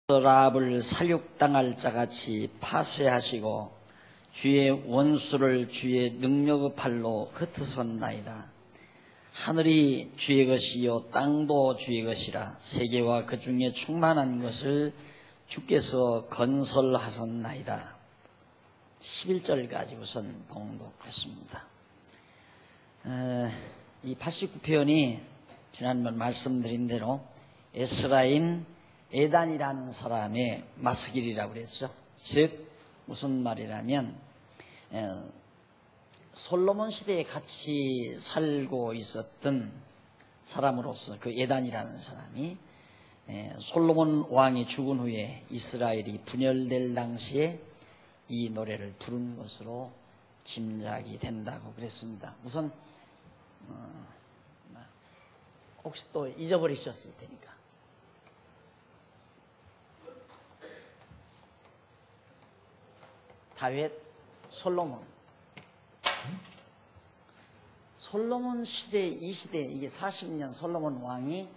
라합을 살육당할 자같이 파쇄하시고 주의 원수를 주의 능력의 팔로 흩으셨나이다. 하늘이 주의 것이요 땅도 주의 것이라. 세계와 그 중에 충만한 것을 주께서 건설하셨나이다. 11절까지 우선 봉독했습니다. 이 89편이 지난번 말씀드린 대로 에스라인 에단이라는 사람의 마스길이라고 그랬죠. 즉 무슨 말이라면 솔로몬 시대에 같이 살고 있었던 사람으로서 그 에단이라는 사람이 솔로몬 왕이 죽은 후에 이스라엘이 분열될 당시에 이 노래를 부른 것으로 짐작이 된다고 그랬습니다. 우선 혹시 또 잊어버리셨을 테니까 다윗, 솔로몬 시대, 이 시대, 이게 40년, 솔로몬 왕이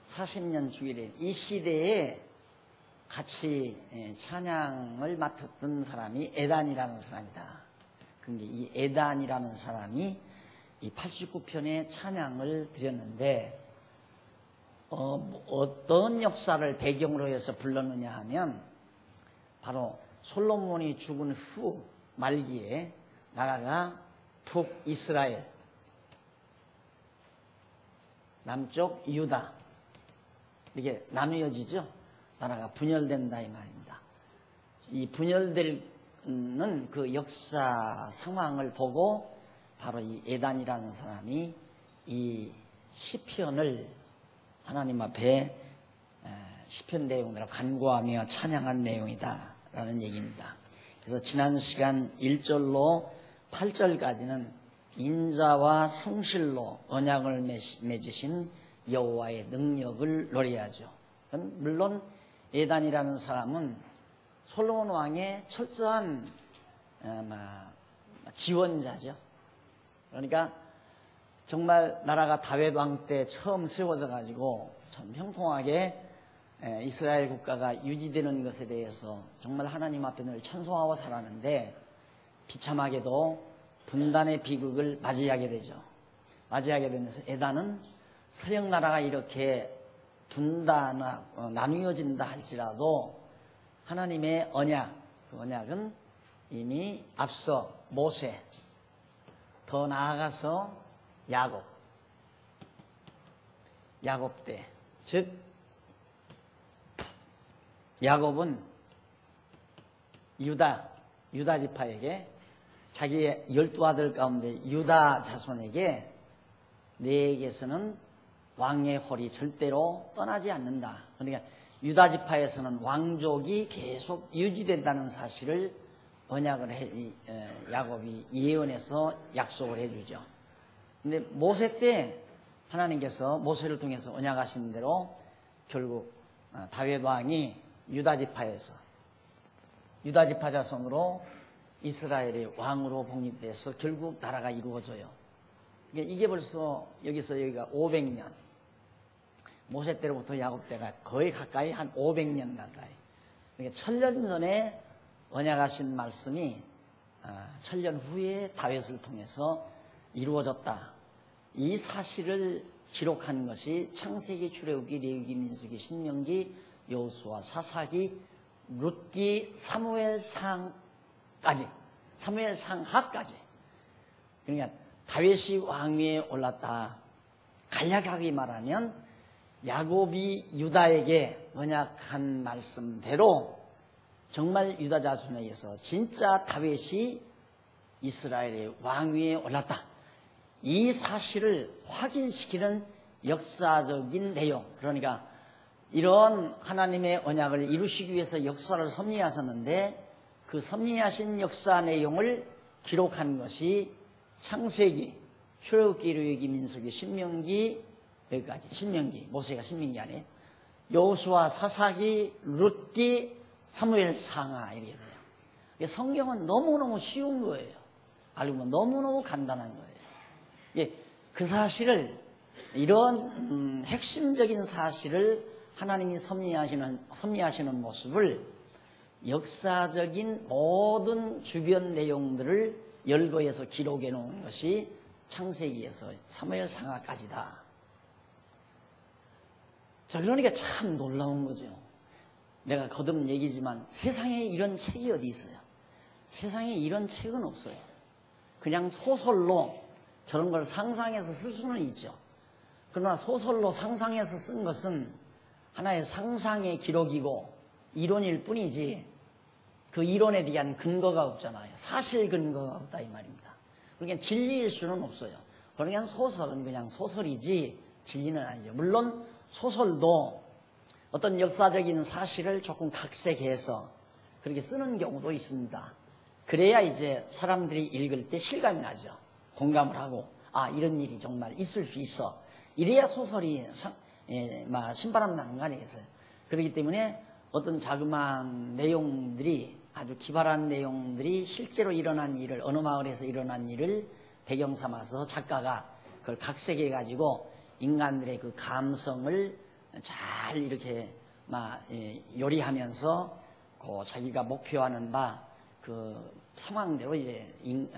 40년 주일에 이 시대에 같이 찬양을 맡았던 사람이 에단이라는 사람이다. 근데 이 에단이라는 사람이 이 89편의 찬양을 드렸는데, 어떤 역사를 배경으로 해서 불렀느냐 하면, 바로 솔로몬이 죽은 후 말기에 나라가 북이스라엘, 남쪽 유다 이게 나누어지죠. 나라가 분열된다 이 말입니다. 이 분열되는 그 역사 상황을 보고 바로 이 에단이라는 사람이 이 시편을 하나님 앞에 시편 내용으로 간구하며 찬양한 내용이다 라는 얘기입니다. 그래서 지난 시간 1절로 8절까지는 인자와 성실로 언약을 맺으신 여호와의 능력을 노래하죠. 물론 에단이라는 사람은 솔로몬 왕의 철저한 지원자죠. 그러니까 정말 나라가 다윗 왕 때 처음 세워져 가지고 참 형통하게 이스라엘 국가가 유지되는 것에 대해서 정말 하나님 앞에 늘 찬송하고 살았는데 비참하게도 분단의 비극을 맞이하게 되죠. 맞이하게 되면서 에단은 서양 나라가 이렇게 나누어진다 할지라도 하나님의 언약, 그 언약은 이미 앞서 모세, 더 나아가서 야곱 때, 즉 야곱은 유다 지파에게 자기의 12아들 가운데 유다 자손에게 내게서는 왕의 홀이 절대로 떠나지 않는다. 그러니까 유다 지파에서는 왕족이 계속 유지된다는 사실을 야곱이 예언해서 약속을 해주죠. 근데 모세 때 하나님께서 모세를 통해서 언약하신 대로 결국 다윗 왕이 유다 지파 자손으로 이스라엘의 왕으로 복립돼서 결국 나라가 이루어져요. 이게 벌써 여기가 500년, 모세 때로부터 야곱 때가 거의 가까이 한 500년 가까이. 그러니까 1000년 전에 언약하신 말씀이 1000년 후에 다윗을 통해서 이루어졌다. 이 사실을 기록한 것이 창세기, 출애굽기, 레위기, 민수기, 신명기, 여호수아, 사사기, 룻기, 사무엘상하까지. 그러니까 다윗이 왕위에 올랐다. 간략하게 말하면 야곱이 유다에게 언약한 말씀대로 정말 유다 자손에게서 진짜 다윗이 이스라엘의 왕위에 올랐다. 이 사실을 확인시키는 역사적인 내용. 그러니까 이런 하나님의 언약을 이루시기 위해서 역사를 섭리하셨는데 그 섭리하신 역사 내용을 기록한 것이 창세기, 출애굽기, 레위기, 민수기, 신명기, 여기까지. 신명기, 모세가 신명기 아니에요. 여호수아, 사사기, 룻기, 사무엘상하 이렇게 돼요. 성경은 너무너무 쉬운 거예요. 알고 보면 너무너무 간단한 거예요. 그 사실을, 이런 핵심적인 사실을 하나님이 섭리하시는 모습을 역사적인 모든 주변 내용들을 열거해서 기록해 놓은 것이 창세기에서 사무엘상하까지다. 자, 그러니까 참 놀라운 거죠. 내가 거듭 얘기지만 세상에 이런 책이 어디 있어요? 세상에 이런 책은 없어요. 그냥 소설로 저런 걸 상상해서 쓸 수는 있죠. 그러나 소설로 상상해서 쓴 것은 하나의 상상의 기록이고 이론일 뿐이지 그 이론에 대한 근거가 없잖아요. 사실 근거가 없다 이 말입니다. 그러니까 진리일 수는 없어요. 그러니까 소설은 그냥 소설이지 진리는 아니죠. 물론 소설도 어떤 역사적인 사실을 조금 각색해서 그렇게 쓰는 경우도 있습니다. 그래야 이제 사람들이 읽을 때 실감이 나죠. 공감을 하고 아 이런 일이 정말 있을 수 있어. 이래야 소설이 신바람 나는 거 아니겠어요. 그렇기 때문에 어떤 자그마한 내용들이 아주 기발한 내용들이 실제로 일어난 일을 어느 마을에서 일어난 일을 배경 삼아서 작가가 그걸 각색해 가지고 인간들의 그 감성을 잘 이렇게 요리하면서 그 자기가 목표하는 바 그 상황대로 이제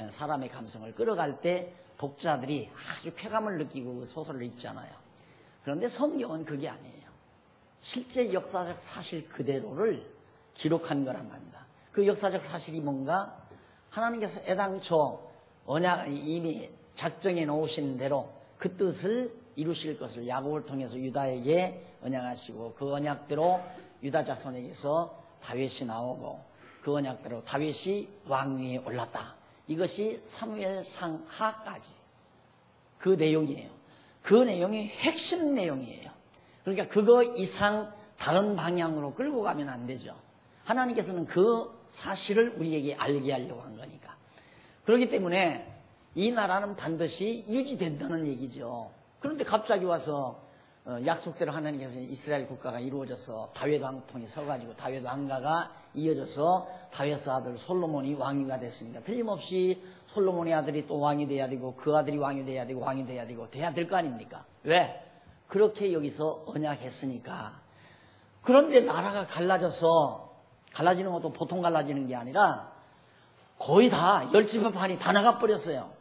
사람의 감성을 끌어갈 때 독자들이 아주 쾌감을 느끼고 그 소설을 읽잖아요. 그런데 성경은 그게 아니에요. 실제 역사적 사실 그대로를 기록한 거란 말입니다. 그 역사적 사실이 뭔가 하나님께서 애당초 언약 이미 작정해 놓으신 대로 그 뜻을 이루실 것을 야곱을 통해서 유다에게 언약하시고 그 언약대로 유다 자손에게서 다윗이 나오고 그 언약대로 다윗이 왕위에 올랐다. 이것이 사무엘상하까지 그 내용이에요. 그 내용이 핵심 내용이에요. 그러니까 그거 이상 다른 방향으로 끌고 가면 안 되죠. 하나님께서는 그 사실을 우리에게 알게 하려고 한 거니까. 그렇기 때문에 이 나라는 반드시 유지된다는 얘기죠. 그런데 갑자기 와서 약속대로 하나님께서 이스라엘 국가가 이루어져서 다윗 왕통이 서가지고 다윗 왕가가 이어져서 다윗의 아들 솔로몬이 왕위가 됐습니다. 틀림없이 솔로몬의 아들이 또 왕이 돼야 되고 그 아들이 왕이 돼야 되고 왕이 돼야 되고 돼야 될 거 아닙니까? 왜? 그렇게 여기서 언약했으니까. 그런데 나라가 갈라지는 것도 보통 갈라지는 게 아니라 거의 다 10지파판이 다 나가버렸어요.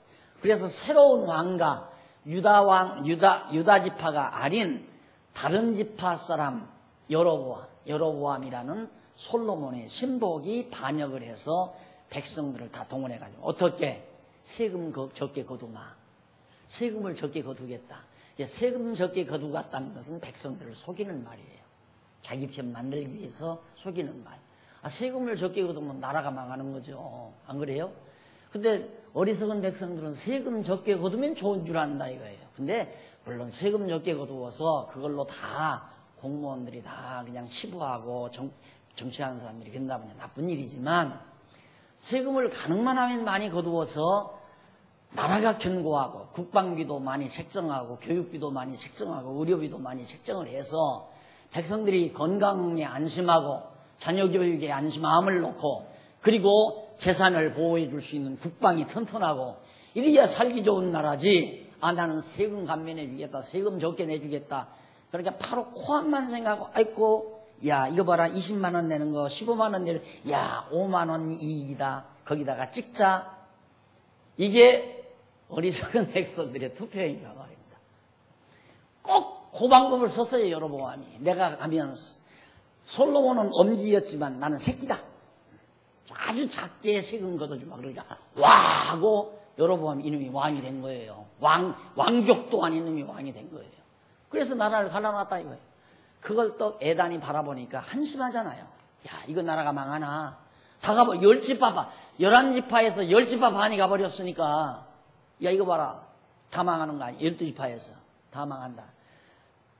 그래서 새로운 왕가 유다 지파가 아닌 다른 지파 사람 여로보암이라는 솔로몬의 신복이 반역을 해서 백성들을 다 동원해가지고 어떻게 세금 적게 거두마. 세금을 적게 거두겠다. 세금 적게 거두겠다는 것은 백성들을 속이는 말이에요. 자기 편 만들기 위해서 속이는 말. 세금을 적게 거두면 나라가 망하는 거죠. 안 그래요? 근데 어리석은 백성들은 세금 적게 거두면 좋은 줄 안다 이거예요. 근데 물론 세금 적게 거두어서 그걸로 다 공무원들이 다 그냥 치부하고 정치하는 사람들이 된다면 나쁜 일이지만 세금을 가능만 하면 많이 거두어서 나라가 견고하고 국방비도 많이 책정하고 교육비도 많이 책정하고 의료비도 많이 책정을 해서 백성들이 건강에 안심하고 자녀 교육에 안심함을 놓고 그리고 재산을 보호해 줄 수 있는 국방이 튼튼하고 이래야 살기 좋은 나라지. 나는 세금 감면해 주겠다. 세금 적게 내주겠다. 그러니까 바로 코앞만 생각하고 아이고 야 이거 봐라 20만 원 내는 거 15만 원 내는 야 5만 원 이익이다. 거기다가 찍자. 이게 어리석은 백성들의 투표인가 말입니다. 꼭 그 방법을 썼어요. 여로보암이. 내가 가면 솔로몬은 엄지였지만 나는 새끼다. 아주 작게 세금 걷어주마. 그러니까 와 하고 여로보암 이놈이 왕이 된 거예요. 왕족도 아닌 놈이 왕이 된 거예요. 그래서 나라를 갈라놨다 이거예요. 그걸 또 애단이 바라보니까 한심하잖아요. 야 이거 나라가 망하나. 다 가버 10지파 11지파에서 10지파 반이 가버렸으니까 야 이거 봐라. 다 망하는 거 아니야. 12지파에서 다 망한다.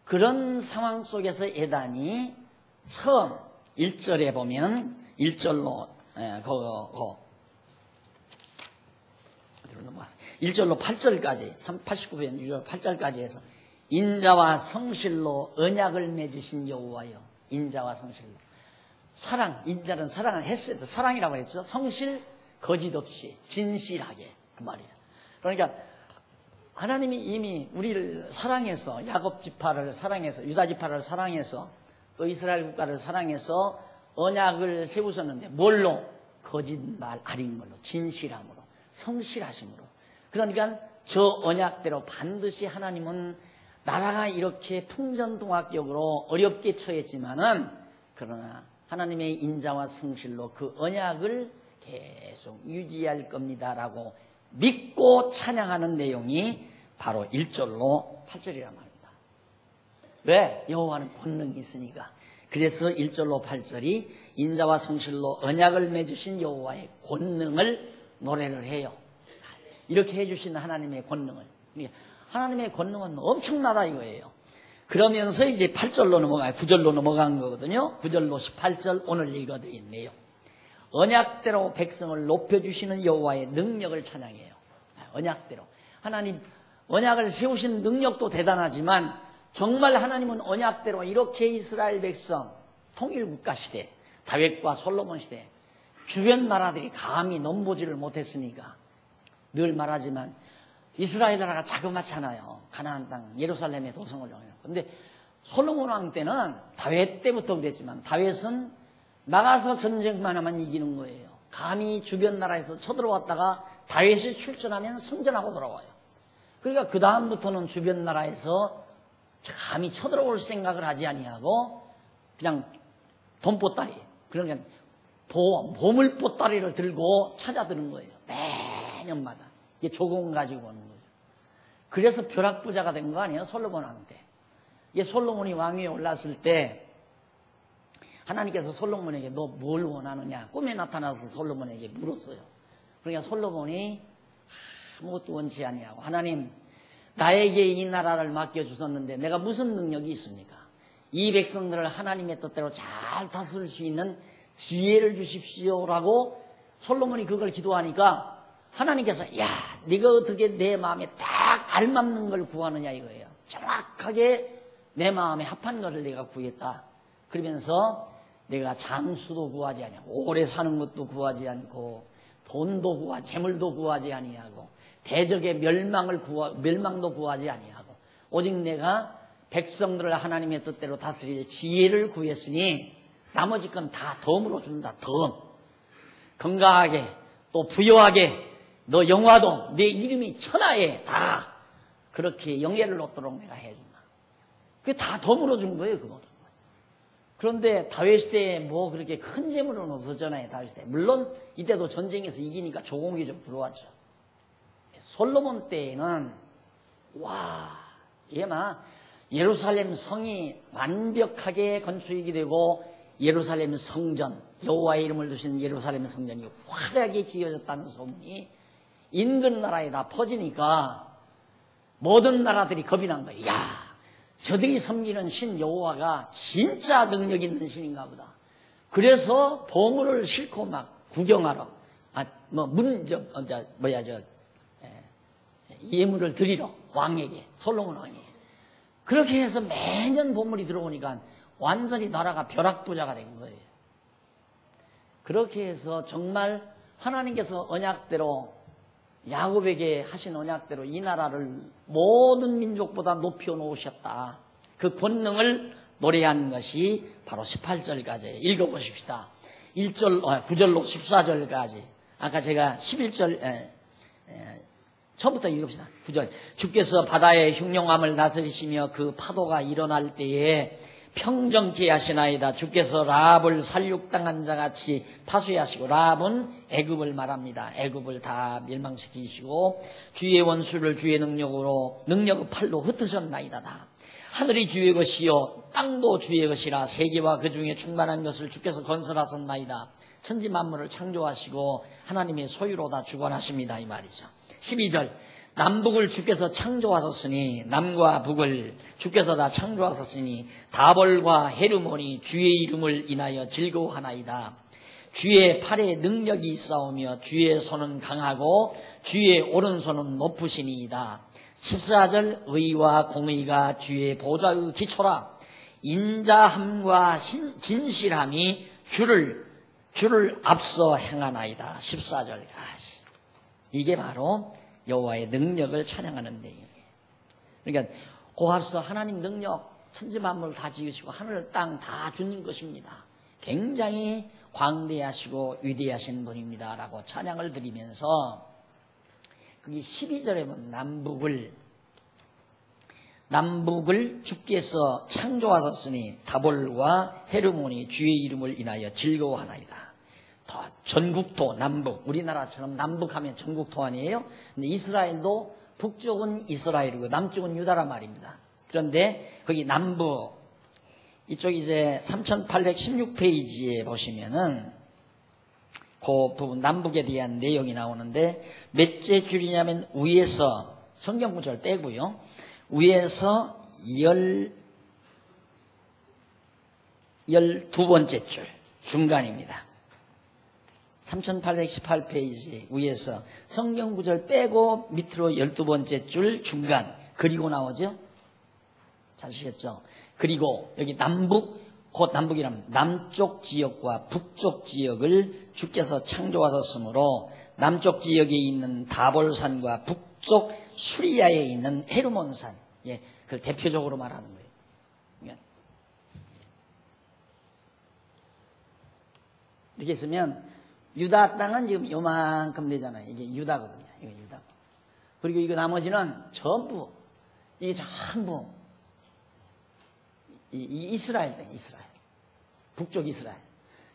그런 상황 속에서 애단이 처음 1절에 보면 1절로 1절로 8절까지 89편 6절 8절까지 해서 인자와 성실로 언약을 맺으신 여호와여. 인자와 성실로. 사랑, 인자는 사랑을 했어요. 사랑이라고 했죠. 성실, 거짓 없이 진실하게 그 말이에요. 그러니까 하나님이 이미 우리를 사랑해서 야곱 지파를 사랑해서 유다 지파를 사랑해서 또 이스라엘 국가를 사랑해서 언약을 세우셨는데 뭘로? 거짓말 아닌 걸로, 진실함으로, 성실하심으로. 그러니까 저 언약대로 반드시 하나님은 나라가 이렇게 풍전등화격으로 어렵게 처했지만은 그러나 하나님의 인자와 성실로 그 언약을 계속 유지할 겁니다라고 믿고 찬양하는 내용이 바로 1절로 8절이란 말입니다. 왜? 여호와는 권능이 있으니까. 그래서 1절로 8절이 인자와 성실로 언약을 맺으신 여호와의 권능을 노래를 해요. 이렇게 해주신 하나님의 권능을. 하나님의 권능은 엄청나다 이거예요. 그러면서 이제 8절로 넘어가요. 9절로 넘어간 거거든요. 9절로 18절 오늘 읽어드린 내용. 언약대로 백성을 높여주시는 여호와의 능력을 찬양해요. 언약대로. 하나님 언약을 세우신 능력도 대단하지만 정말 하나님은 언약대로 이렇게 이스라엘 백성 통일국가 시대, 다윗과 솔로몬 시대 주변 나라들이 감히 넘보지를 못했으니까 늘 말하지만 이스라엘 나라가 자그맣잖아요. 가나안 땅 예루살렘에 도성을 놓고. 근데 솔로몬 왕 때는 다윗 때부터 그랬지만 다윗은 나가서 전쟁만 하면 이기는 거예요. 감히 주변 나라에서 쳐들어왔다가 다윗이 출전하면 승전하고 돌아와요. 그러니까 그 다음부터는 주변 나라에서 감히 쳐들어올 생각을 하지 아니하고 그냥 돈보따리, 그러니까 보물보따리를 들고 찾아드는 거예요. 매년마다. 이게 조공 가지고 오는 거죠. 그래서 벼락부자가 된 거 아니에요? 솔로몬 왕 때. 이게 솔로몬이 왕위에 올랐을 때 하나님께서 솔로몬에게 너 뭘 원하느냐? 꿈에 나타나서 솔로몬에게 물었어요. 그러니까 솔로몬이 아무것도 원치 아니하고 하나님 나에게 이 나라를 맡겨주셨는데 내가 무슨 능력이 있습니까? 이 백성들을 하나님의 뜻대로 잘 다스릴 수 있는 지혜를 주십시오라고 솔로몬이 그걸 기도하니까 하나님께서 야 네가 어떻게 내 마음에 딱 알맞는 걸 구하느냐 이거예요. 정확하게 내 마음에 합한 것을 내가 구했다. 그러면서 내가 장수도 구하지 아니하고 오래 사는 것도 구하지 않고 돈도 재물도 구하지 아니하고 대적의 멸망도 구하지 아니하고 오직 내가 백성들을 하나님의 뜻대로 다스릴 지혜를 구했으니 나머지 건 다 덤으로 준다. 덤. 건강하게 또 부유하게 너 영화도 내 이름이 천하에 다 그렇게 영예를 얻도록 내가 해준다. 그게 다 덤으로 준 거예요. 그 모든 거. 그런데 다윗 시대에 뭐 그렇게 큰 재물은 없었잖아요. 다윗 시대. 물론 이때도 전쟁에서 이기니까 조공이 좀 들어왔죠. 솔로몬 때에는 이게 막 예루살렘 성이 완벽하게 건축이 되고 예루살렘 성전, 여호와의 이름을 두신 예루살렘 성전이 화려하게 지어졌다는 소문이 인근 나라에 다 퍼지니까 모든 나라들이 겁이 난 거예요. 야, 저들이 섬기는 신 여호와가 진짜 능력 있는 신인가 보다. 그래서 보물을 싣고 막 구경하러, 예물을 드리러 왕에게, 솔로몬 왕에게. 그렇게 해서 매년 보물이 들어오니까 완전히 나라가 벼락부자가 된 거예요. 그렇게 해서 정말 하나님께서 언약대로 야곱에게 하신 언약대로 이 나라를 모든 민족보다 높여 놓으셨다. 그 권능을 노래한 것이 바로 18절까지 읽어보십시다. 9절로 14절까지. 아까 제가 11절 처음부터 읽읍시다. 9절. 주께서 바다의 흉룡함을 다스리시며 그 파도가 일어날 때에 평정케 하시나이다. 주께서 라합을 살육당한 자같이 파수하시고, 라합은 애굽을 말합니다. 애굽을 다 멸망시키시고 주의 원수를 주의 능력의 팔로 흩으셨나이다. 하늘이 주의 것이요 땅도 주의 것이라. 세계와 그 중에 충만한 것을 주께서 건설하셨나이다. 천지 만물을 창조하시고 하나님의 소유로 다 주관하십니다. 이 말이죠. 12절. 남북을 주께서 창조하셨으니, 남과 북을 주께서 다 창조하셨으니 다볼과 헤르몬이 주의 이름을 인하여 즐거워하나이다. 주의 팔에 능력이 있사오며 주의 손은 강하고 주의 오른손은 높으시니이다. 14절. 의와 공의가 주의 보좌의 기초라. 인자함과 진실함이 주를 앞서 행하나이다. 14절까지. 이게 바로 여호와의 능력을 찬양하는 내용이에요. 그러니까 고합서 하나님 능력 천지 만물 다 지으시고 하늘 땅 다 주는 것입니다. 굉장히 광대하시고 위대하신 분입니다 라고 찬양을 드리면서 거기 12절에 보면 남북을 주께서 창조하셨으니 다볼과 헤르몬이 주의 이름을 인하여 즐거워하나이다. 전국토 남북, 우리나라처럼 남북하면 전국토 아니에요? 근데 이스라엘도 북쪽은 이스라엘이고 남쪽은 유다란 말입니다. 그런데 거기 남북, 이쪽 이제 3816페이지에 보시면은 그 부분 남북에 대한 내용이 나오는데 몇째 줄이냐면 위에서 성경 구절 떼고요. 위에서 12번째 줄 중간입니다. 3818페이지 위에서 성경 구절 빼고 밑으로 12번째 줄 중간 그리고 나오죠. 찾으셨죠? 그리고 여기 남북, 곧 남북이라면 남쪽 지역과 북쪽 지역을 주께서 창조하셨으므로 남쪽 지역에 있는 다볼산과 북쪽 수리아에 있는 헤르몬산, 예, 그걸 대표적으로 말하는 거예요. 이렇게 있으면 유다 땅은 지금 요만큼 되잖아요. 이게 유다거든요. 이게 유다. 그리고 이거 나머지는 전부 이게 전부 이 이스라엘 땅, 이스라엘. 북쪽 이스라엘.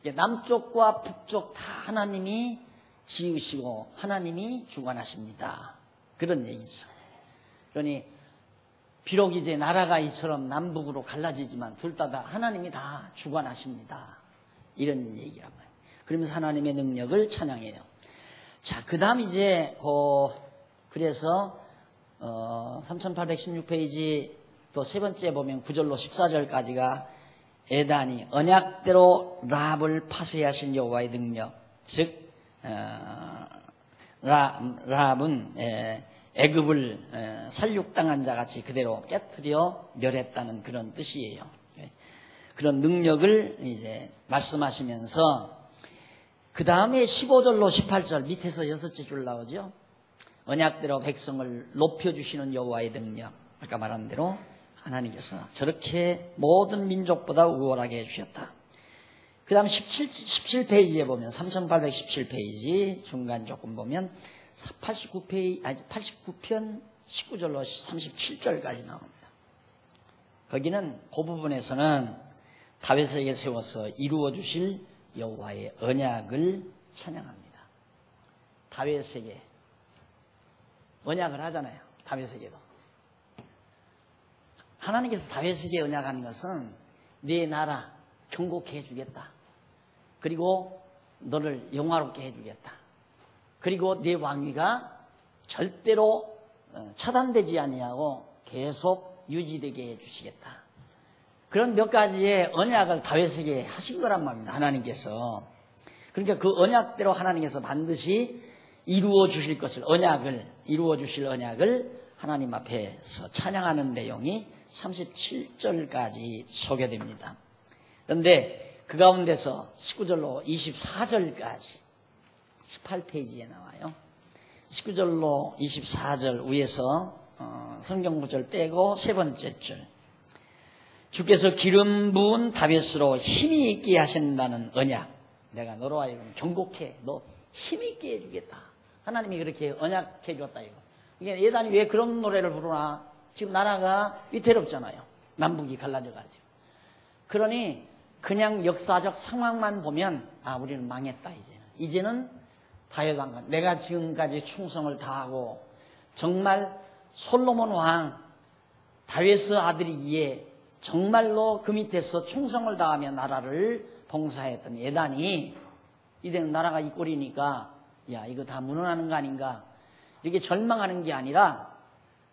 남쪽과 북쪽 다 하나님이 지으시고 하나님이 주관하십니다. 그런 얘기죠. 그러니 비록 이제 나라가 이처럼 남북으로 갈라지지만 둘 다 하나님이 다 주관하십니다. 이런 얘기란 말이에요. 그러면서 하나님의 능력을 찬양해요. 자, 그 다음 이제 그래서 3816페이지 또 세 번째 보면 9절로 14절까지가 에단이 언약대로 라합을 파쇄하신 여호와의 능력, 즉 라합은 애굽을 살육당한 자같이 그대로 깨뜨려 멸했다는 그런 뜻이에요. 그런 능력을 이제 말씀하시면서 그 다음에 15절로 18절 밑에서 6째 줄 나오죠. 언약대로 백성을 높여주시는 여호와의 능력, 아까 말한 대로 하나님께서 저렇게 모든 민족보다 우월하게 해주셨다. 그 다음 17페이지에 보면 3817페이지 중간 조금 보면 89편 19절로 37절까지 나옵니다. 거기는 그 부분에서는 다윗에게 세워서 이루어 주실 여호와의 언약을 찬양합니다. 다윗에게 언약을 하잖아요. 다윗에게도. 하나님께서 다윗에게 언약하는 것은 네 나라 경고케 해주겠다. 그리고 너를 영화롭게 해주겠다. 그리고 네 왕위가 절대로 차단되지 아니하고 계속 유지되게 해주시겠다. 그런 몇 가지의 언약을 다윗에게 하신 거란 말입니다. 하나님께서. 그러니까 그 언약대로 하나님께서 반드시 이루어 주실 것을, 이루어 주실 언약을 하나님 앞에서 찬양하는 내용이 37절까지 소개됩니다. 그런데 그 가운데서 19절로 24절까지 18페이지에 나와요. 19절로 24절 위에서 성경 구절 빼고 세 번째 줄. 주께서 기름 부은 다윗으로 힘이 있게 하신다는 언약. 내가 너로 하여금 경고케, 너 힘 있게 해주겠다. 하나님이 그렇게 언약해 줬다 이거. 이게 예단이 왜 그런 노래를 부르나? 지금 나라가 위태롭잖아요. 남북이 갈라져가지고. 그러니 그냥 역사적 상황만 보면 우리는 망했다 이제는. 이제는 다윗 왕과 내가 지금까지 충성을 다하고 정말 솔로몬 왕 다윗의 아들이기에 정말로 그 밑에서 충성을 다하며 나라를 봉사했던 예단이 이제는 나라가 이 꼴이니까 야 이거 다 무너나는 거 아닌가 이렇게 절망하는 게 아니라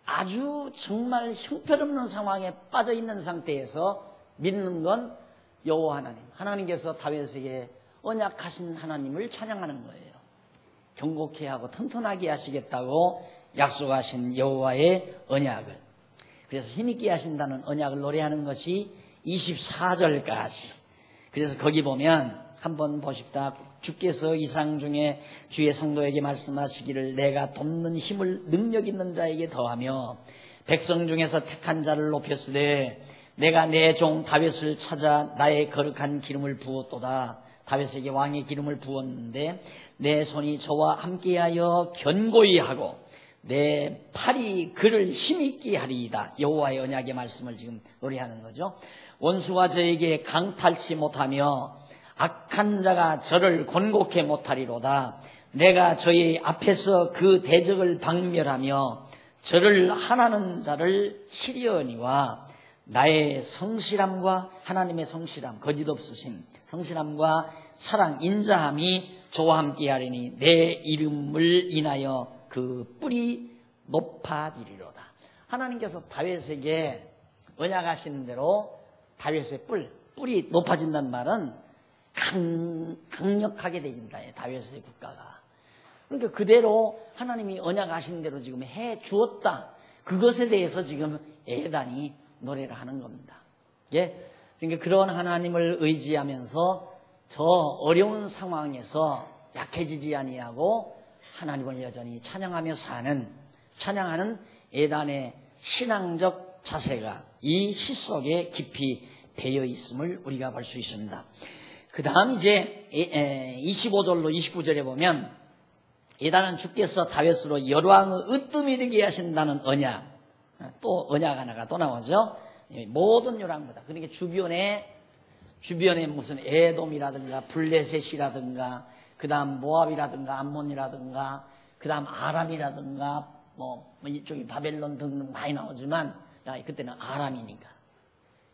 아주 정말 형편없는 상황에 빠져 있는 상태에서 믿는 건 여호와 하나님, 하나님께서 다윗에게 언약하신 하나님을 찬양하는 거예요. 경고케 하고 튼튼하게 하시겠다고 약속하신 여호와의 언약을. 그래서 힘있게 하신다는 언약을 노래하는 것이 24절까지. 그래서 거기 보면 한번 보십시다. 주께서 이상 중에 주의 성도에게 말씀하시기를 내가 돕는 힘을 능력 있는 자에게 더하며 백성 중에서 택한 자를 높였으되 내가 내 종 다윗을 찾아 나의 거룩한 기름을 부었도다. 다윗에게 왕의 기름을 부었는데 내 손이 저와 함께하여 견고히 하고 내 팔이 그를 힘있게 하리이다. 여호와의 언약의 말씀을 지금 노래하는 거죠. 원수가 저에게 강탈치 못하며 악한 자가 저를 곤곡해 못하리로다. 내가 저의 앞에서 그 대적을 박멸하며 저를 하나는 자를 시려니와 나의 성실함과 하나님의 성실함, 거짓 없으심, 성실함과 사랑, 인자함이 저와 함께하리니 내 이름을 인하여 그 뿔이 높아지리로다. 하나님께서 다윗에게 언약하시는 대로 다윗의 뿔이 높아진다는 말은 강력하게 되진다. 다윗의 국가가. 그러니까 그대로 하나님이 언약하신 대로 지금 해 주었다. 그것에 대해서 지금 에단이 노래를 하는 겁니다. 예? 그러니까 그런 하나님을 의지하면서 저 어려운 상황에서 약해지지 아니하고 하나님을 여전히 찬양하며 찬양하는 에단의 신앙적 자세가 이 시 속에 깊이 배어 있음을 우리가 볼 수 있습니다. 그 다음 이제 25절로 29절에 보면 에단은 주께서 다윗으로 열왕의 으뜸이 되게 하신다는 언약, 또 언약 하나가 또 나오죠. 모든 열왕보다. 그러니까 주변에 무슨 에돔이라든가 블레셋이라든가 그 다음 모압이라든가 암몬이라든가 그 다음 아람이라든가 뭐 이쪽이 바벨론 등등 많이 나오지만 그때는 아람이니까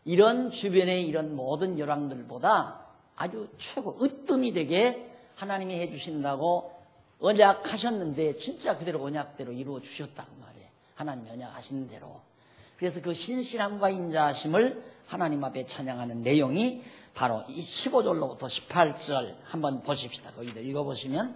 이런 주변의 이런 모든 열왕들보다 아주 최고 으뜸이 되게 하나님이 해주신다고 언약하셨는데 진짜 그대로 언약대로 이루어 주셨다고 말이에요. 하나님이 언약하신 대로. 그래서 그 신실함과 인자하심을 하나님 앞에 찬양하는 내용이 바로 이 15절로부터 18절 한번 보십시다. 거기도 읽어보시면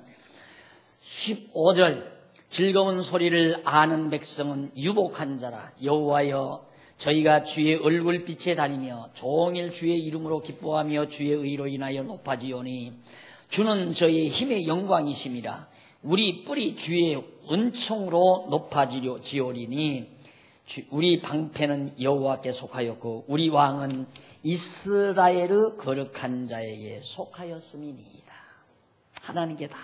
15절 즐거운 소리를 아는 백성은 유복한 자라. 여호와여 저희가 주의 얼굴빛에 다니며 종일 주의 이름으로 기뻐하며 주의 의로 인하여 높아지오니 주는 저희의 힘의 영광이심이라. 우리 뿔이 주의 은총으로 높아지오리니 우리 방패는 여호와께 속하였고 우리 왕은 이스라엘의 거룩한 자에게 속하였음이니이다. 하나님께 다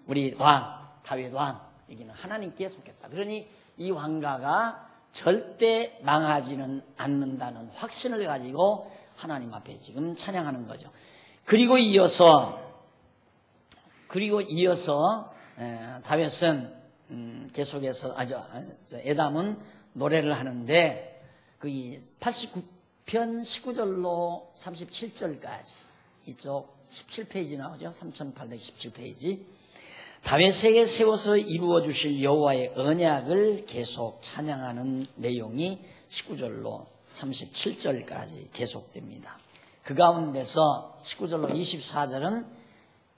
우리 왕 다윗 왕 여기는 하나님께 속했다. 그러니 이 왕가가 절대 망하지는 않는다는 확신을 가지고 하나님 앞에 지금 찬양하는 거죠. 그리고 이어서 다윗은 계속해서 에담은 노래를 하는데 거기 89편 19절로 37절까지 이쪽 17페이지 나오죠. 3817페이지. 다윗에게 세워서 이루어 주실 여호와의 언약을 계속 찬양하는 내용이 19절로 37절까지 계속됩니다. 그 가운데서 19절로 24절은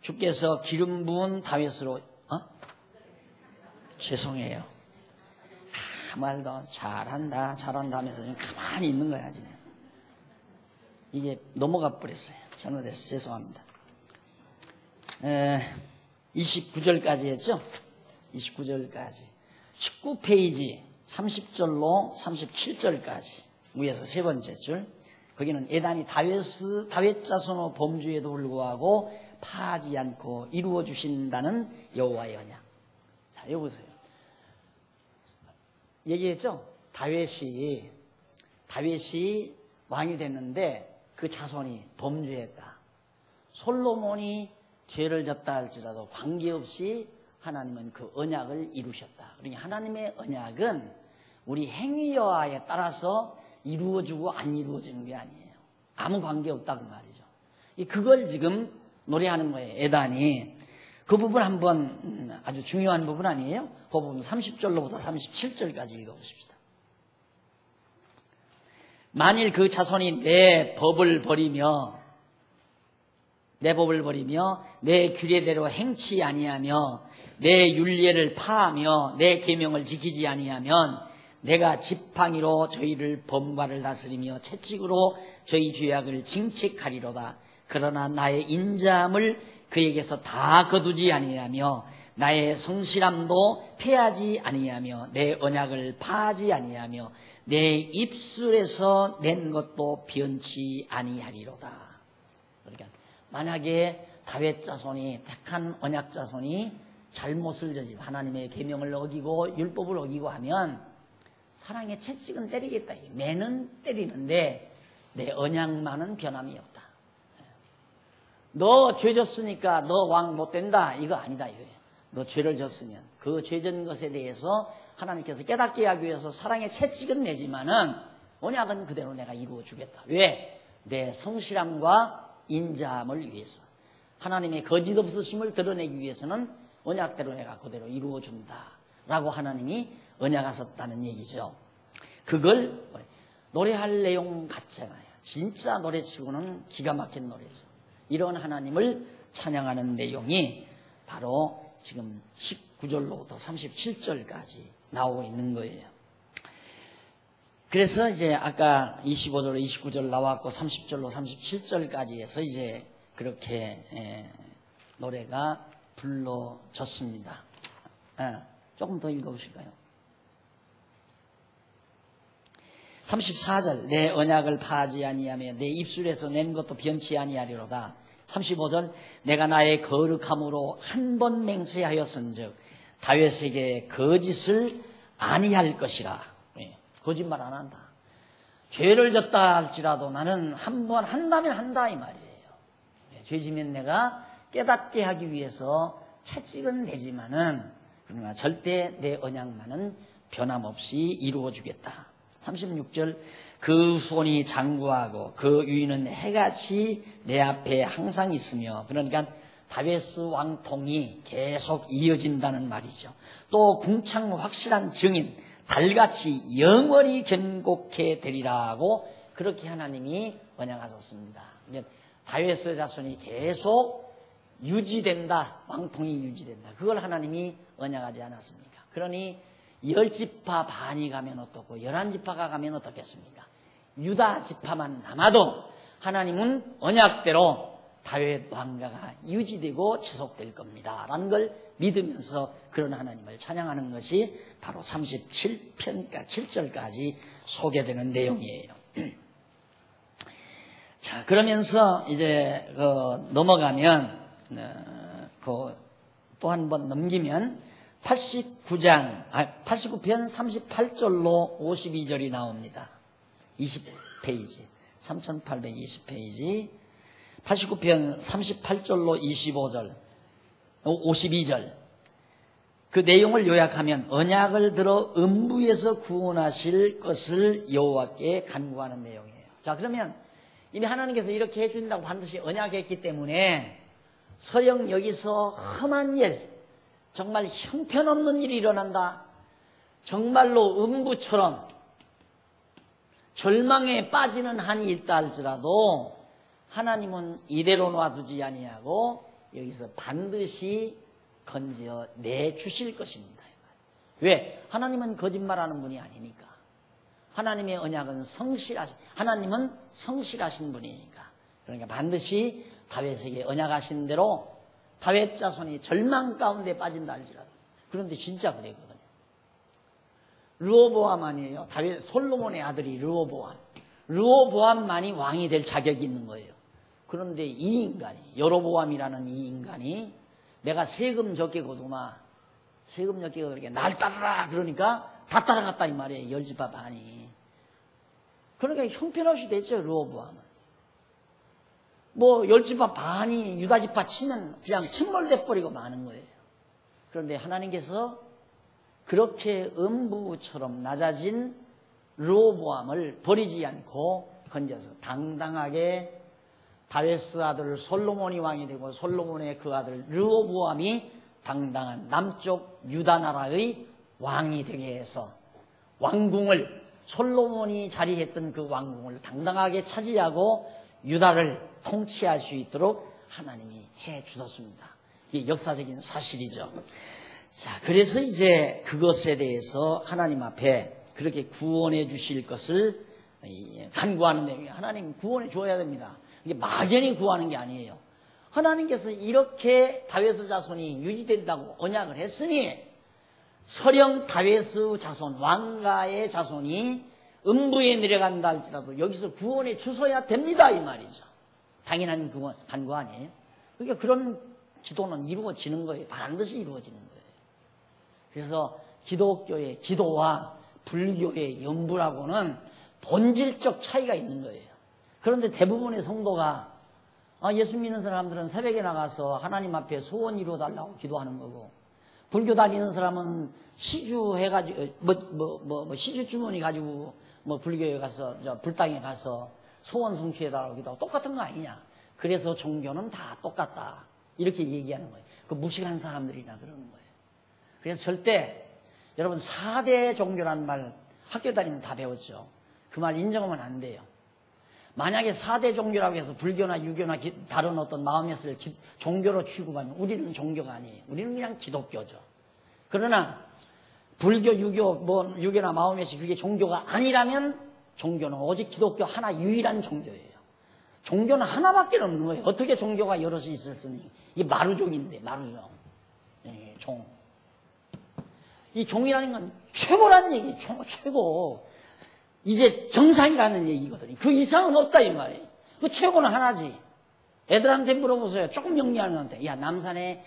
주께서 기름 부은 다윗으로 죄송해요. 말도 잘한다 하면서 좀 가만히 있는 거야 지금. 이게 넘어가 버렸어요. 잘못해서 죄송합니다. 29절까지 했죠? 29절까지 19페이지 30절로 37절까지 위에서 세 번째 줄. 거기는 에단이 다윗 자손의 범주에도 불구하고 파하지 않고 이루어 주신다는 여호와의 언약. 자, 여기 보세요. 얘기했죠? 다윗이 왕이 됐는데 그 자손이 범죄했다. 솔로몬이 죄를 졌다 할지라도 관계없이 하나님은 그 언약을 이루셨다. 그러니까 하나님의 언약은 우리 행위 여하에 따라서 이루어지고 안 이루어지는 게 아니에요. 아무 관계없다고 말이죠. 그걸 지금 노래하는 거예요. 에단이. 그 부분 한번 아주 중요한 부분 아니에요? 그 부분 30절로부터 37절까지 읽어보십시다. 만일 그 자손이 내 법을 버리며 내 규례대로 행치 아니하며 내 율례를 파하며 내 계명을 지키지 아니하면 내가 지팡이로 저희를 범과를 다스리며 채찍으로 저희 죄악을 징책하리로다. 그러나 나의 인자함을 그에게서 다 거두지 아니하며 나의 성실함도 패하지 아니하며 내 언약을 파하지 아니하며 내 입술에서 낸 것도 변치 아니하리로다. 그러니까 만약에 다윗 자손이 택한 언약 자손이 잘못을 저지르고 하나님의 계명을 어기고 율법을 어기고 하면 사랑의 채찍은 때리겠다. 매는 때리는데 내 언약만은 변함이 없다. 너 죄 졌으니까 너 왕 못 된다. 이거 아니다 이거예요. 너 죄를 졌으면 그 죄 진 것에 대해서 하나님께서 깨닫게 하기 위해서 사랑의 채찍은 내지만은 언약은 그대로 내가 이루어 주겠다. 왜? 내 성실함과 인자함을 위해서. 하나님의 거짓 없으심을 드러내기 위해서는 언약대로 내가 그대로 이루어 준다. 라고 하나님이 언약하셨다는 얘기죠. 그걸 노래할 내용 같잖아요. 진짜 노래치고는 기가 막힌 노래죠. 이런 하나님을 찬양하는 내용이 바로 지금 19절로부터 37절까지 나오고 있는 거예요. 그래서 이제 아까 25절로 29절 나왔고 30절로 37절까지 해서 이제 그렇게 노래가 불러졌습니다. 조금 더 읽어보실까요? 34절 내 언약을 파하지 아니하며 내 입술에서 낸 것도 변치 아니하리로다. 35절 내가 나의 거룩함으로 한 번 맹세하였은즉 다윗에게 거짓을 아니할 것이라. 거짓말 안 한다. 죄를 졌다 할지라도 나는 한 번 한다면 한다 이 말이에요. 죄 지면 내가 깨닫게 하기 위해서 채찍은 내지만은 그러나 절대 내 언약만은 변함없이 이루어 주겠다. 36절 그 손이 장구하고 그 위는 해같이 내 앞에 항상 있으며 그러니까 다윗 왕통이 계속 이어진다는 말이죠. 또 궁창 확실한 증인 달같이 영원히 견고케 되리라고 그렇게 하나님이 언약하셨습니다. 다윗의 자손이 계속 유지된다. 왕통이 유지된다. 그걸 하나님이 언약하지 않았습니까? 그러니 10지파 반이 가면 어떻고 11지파가 가면 어떻겠습니까? 유다 지파만 남아도 하나님은 언약대로 다윗 왕가가 유지되고 지속될 겁니다. 라는 걸 믿으면서 그런 하나님을 찬양하는 것이 바로 37편과 7절까지 소개되는 내용이에요. 자, 그러면서 이제 넘어가면 또 한 번 넘기면 89편 38절로 52절이 나옵니다. 20페이지 3820페이지 89편 38절로 52절 그 내용을 요약하면 언약을 들어 음부에서 구원하실 것을 여호와께 간구하는 내용이에요. 자, 그러면 이미 하나님께서 이렇게 해준다고 반드시 언약했기 때문에 서령 여기서 험한 일, 정말 형편없는 일이 일어난다. 정말로 음부처럼 절망에 빠지는 한이 있다 할지라도 하나님은 이대로 놔두지 아니하고 여기서 반드시 건져 내주실 것입니다. 왜? 하나님은 거짓말하는 분이 아니니까. 하나님의 언약은 하나님은 성실하신 분이니까. 그러니까 반드시 다윗에게 언약하신 대로 다윗 자손이 절망 가운데 빠진다 할지라도. 그런데 진짜 그랬거든요. 르호보암 아니에요. 다윗 솔로몬의 아들이 르호보암. 르호보암만이 왕이 될 자격이 있는 거예요. 그런데 이 인간이, 여로보암이라는 이 인간이 내가 세금 적게 거두마, 세금 적게 거두니까 날 따르라 그러니까 다 따라갔다 이 말이에요. 10지파 반이. 그러니까 형편없이 됐죠. 르호보암은. 뭐 10지파 반이 유다지파 치면 그냥 침몰돼 버리고 마는 거예요. 그런데 하나님께서 그렇게 음부처럼 낮아진 르호보암을 버리지 않고 건져서 당당하게 다윗의 아들 솔로몬이 왕이 되고 솔로몬의 그 아들 르호보암이 당당한 남쪽 유다 나라의 왕이 되게 해서 왕궁을 솔로몬이 자리했던 그 왕궁을 당당하게 차지하고 유다를 통치할 수 있도록 하나님이 해 주셨습니다. 이게 역사적인 사실이죠. 자, 그래서 이제 그것에 대해서 하나님 앞에 그렇게 구원해 주실 것을 간구하는 내용이에요. 하나님 구원해 줘야 됩니다. 이게 막연히 구하는 게 아니에요. 하나님께서 이렇게 다윗의 자손이 유지된다고 언약을 했으니 설령 다윗의 자손, 왕가의 자손이 음부에 내려간다 할지라도 여기서 구원에 주서야 됩니다 이 말이죠. 당연한 간구 아니에요? 그러니까 그런 기도는 이루어지는 거예요. 반드시 이루어지는 거예요. 그래서 기독교의 기도와 불교의 연부라고는 본질적 차이가 있는 거예요. 그런데 대부분의 성도가 예수 믿는 사람들은 새벽에 나가서 하나님 앞에 소원 이루어달라고 기도하는 거고, 불교 다니는 사람은 시주 해가지고 시주 주머니 가지고 불교에 가서 불당에 가서 소원 성취해달라고 기도하고 똑같은 거 아니냐. 그래서 종교는 다 똑같다 이렇게 얘기하는 거예요. 그 무식한 사람들이나 그러는 거예요. 그래서 절대 여러분 4대 종교라는 말 학교 다니면 다 배웠죠. 그 말 인정하면 안 돼요. 만약에 4대 종교라고 해서 불교나 유교나 다른 어떤 마음의 것을 종교로 취급하면 우리는 종교가 아니에요. 우리는 그냥 기독교죠. 그러나 불교, 유교, 유교나 마음의 것 그게 종교가 아니라면 종교는 오직 기독교 하나 유일한 종교예요. 종교는 하나밖에 없는 거예요. 어떻게 종교가 여럿이 있을 수 있니? 이게 마루종인데, 마루종. 종. 이 종이라는 건 최고라는 얘기, 최고. 이제 정상이라는 얘기거든요. 그 이상은 없다 이 말이에요. 그 최고는 하나지. 애들한테 물어보세요. 조금 영리한 건데, 야 남산에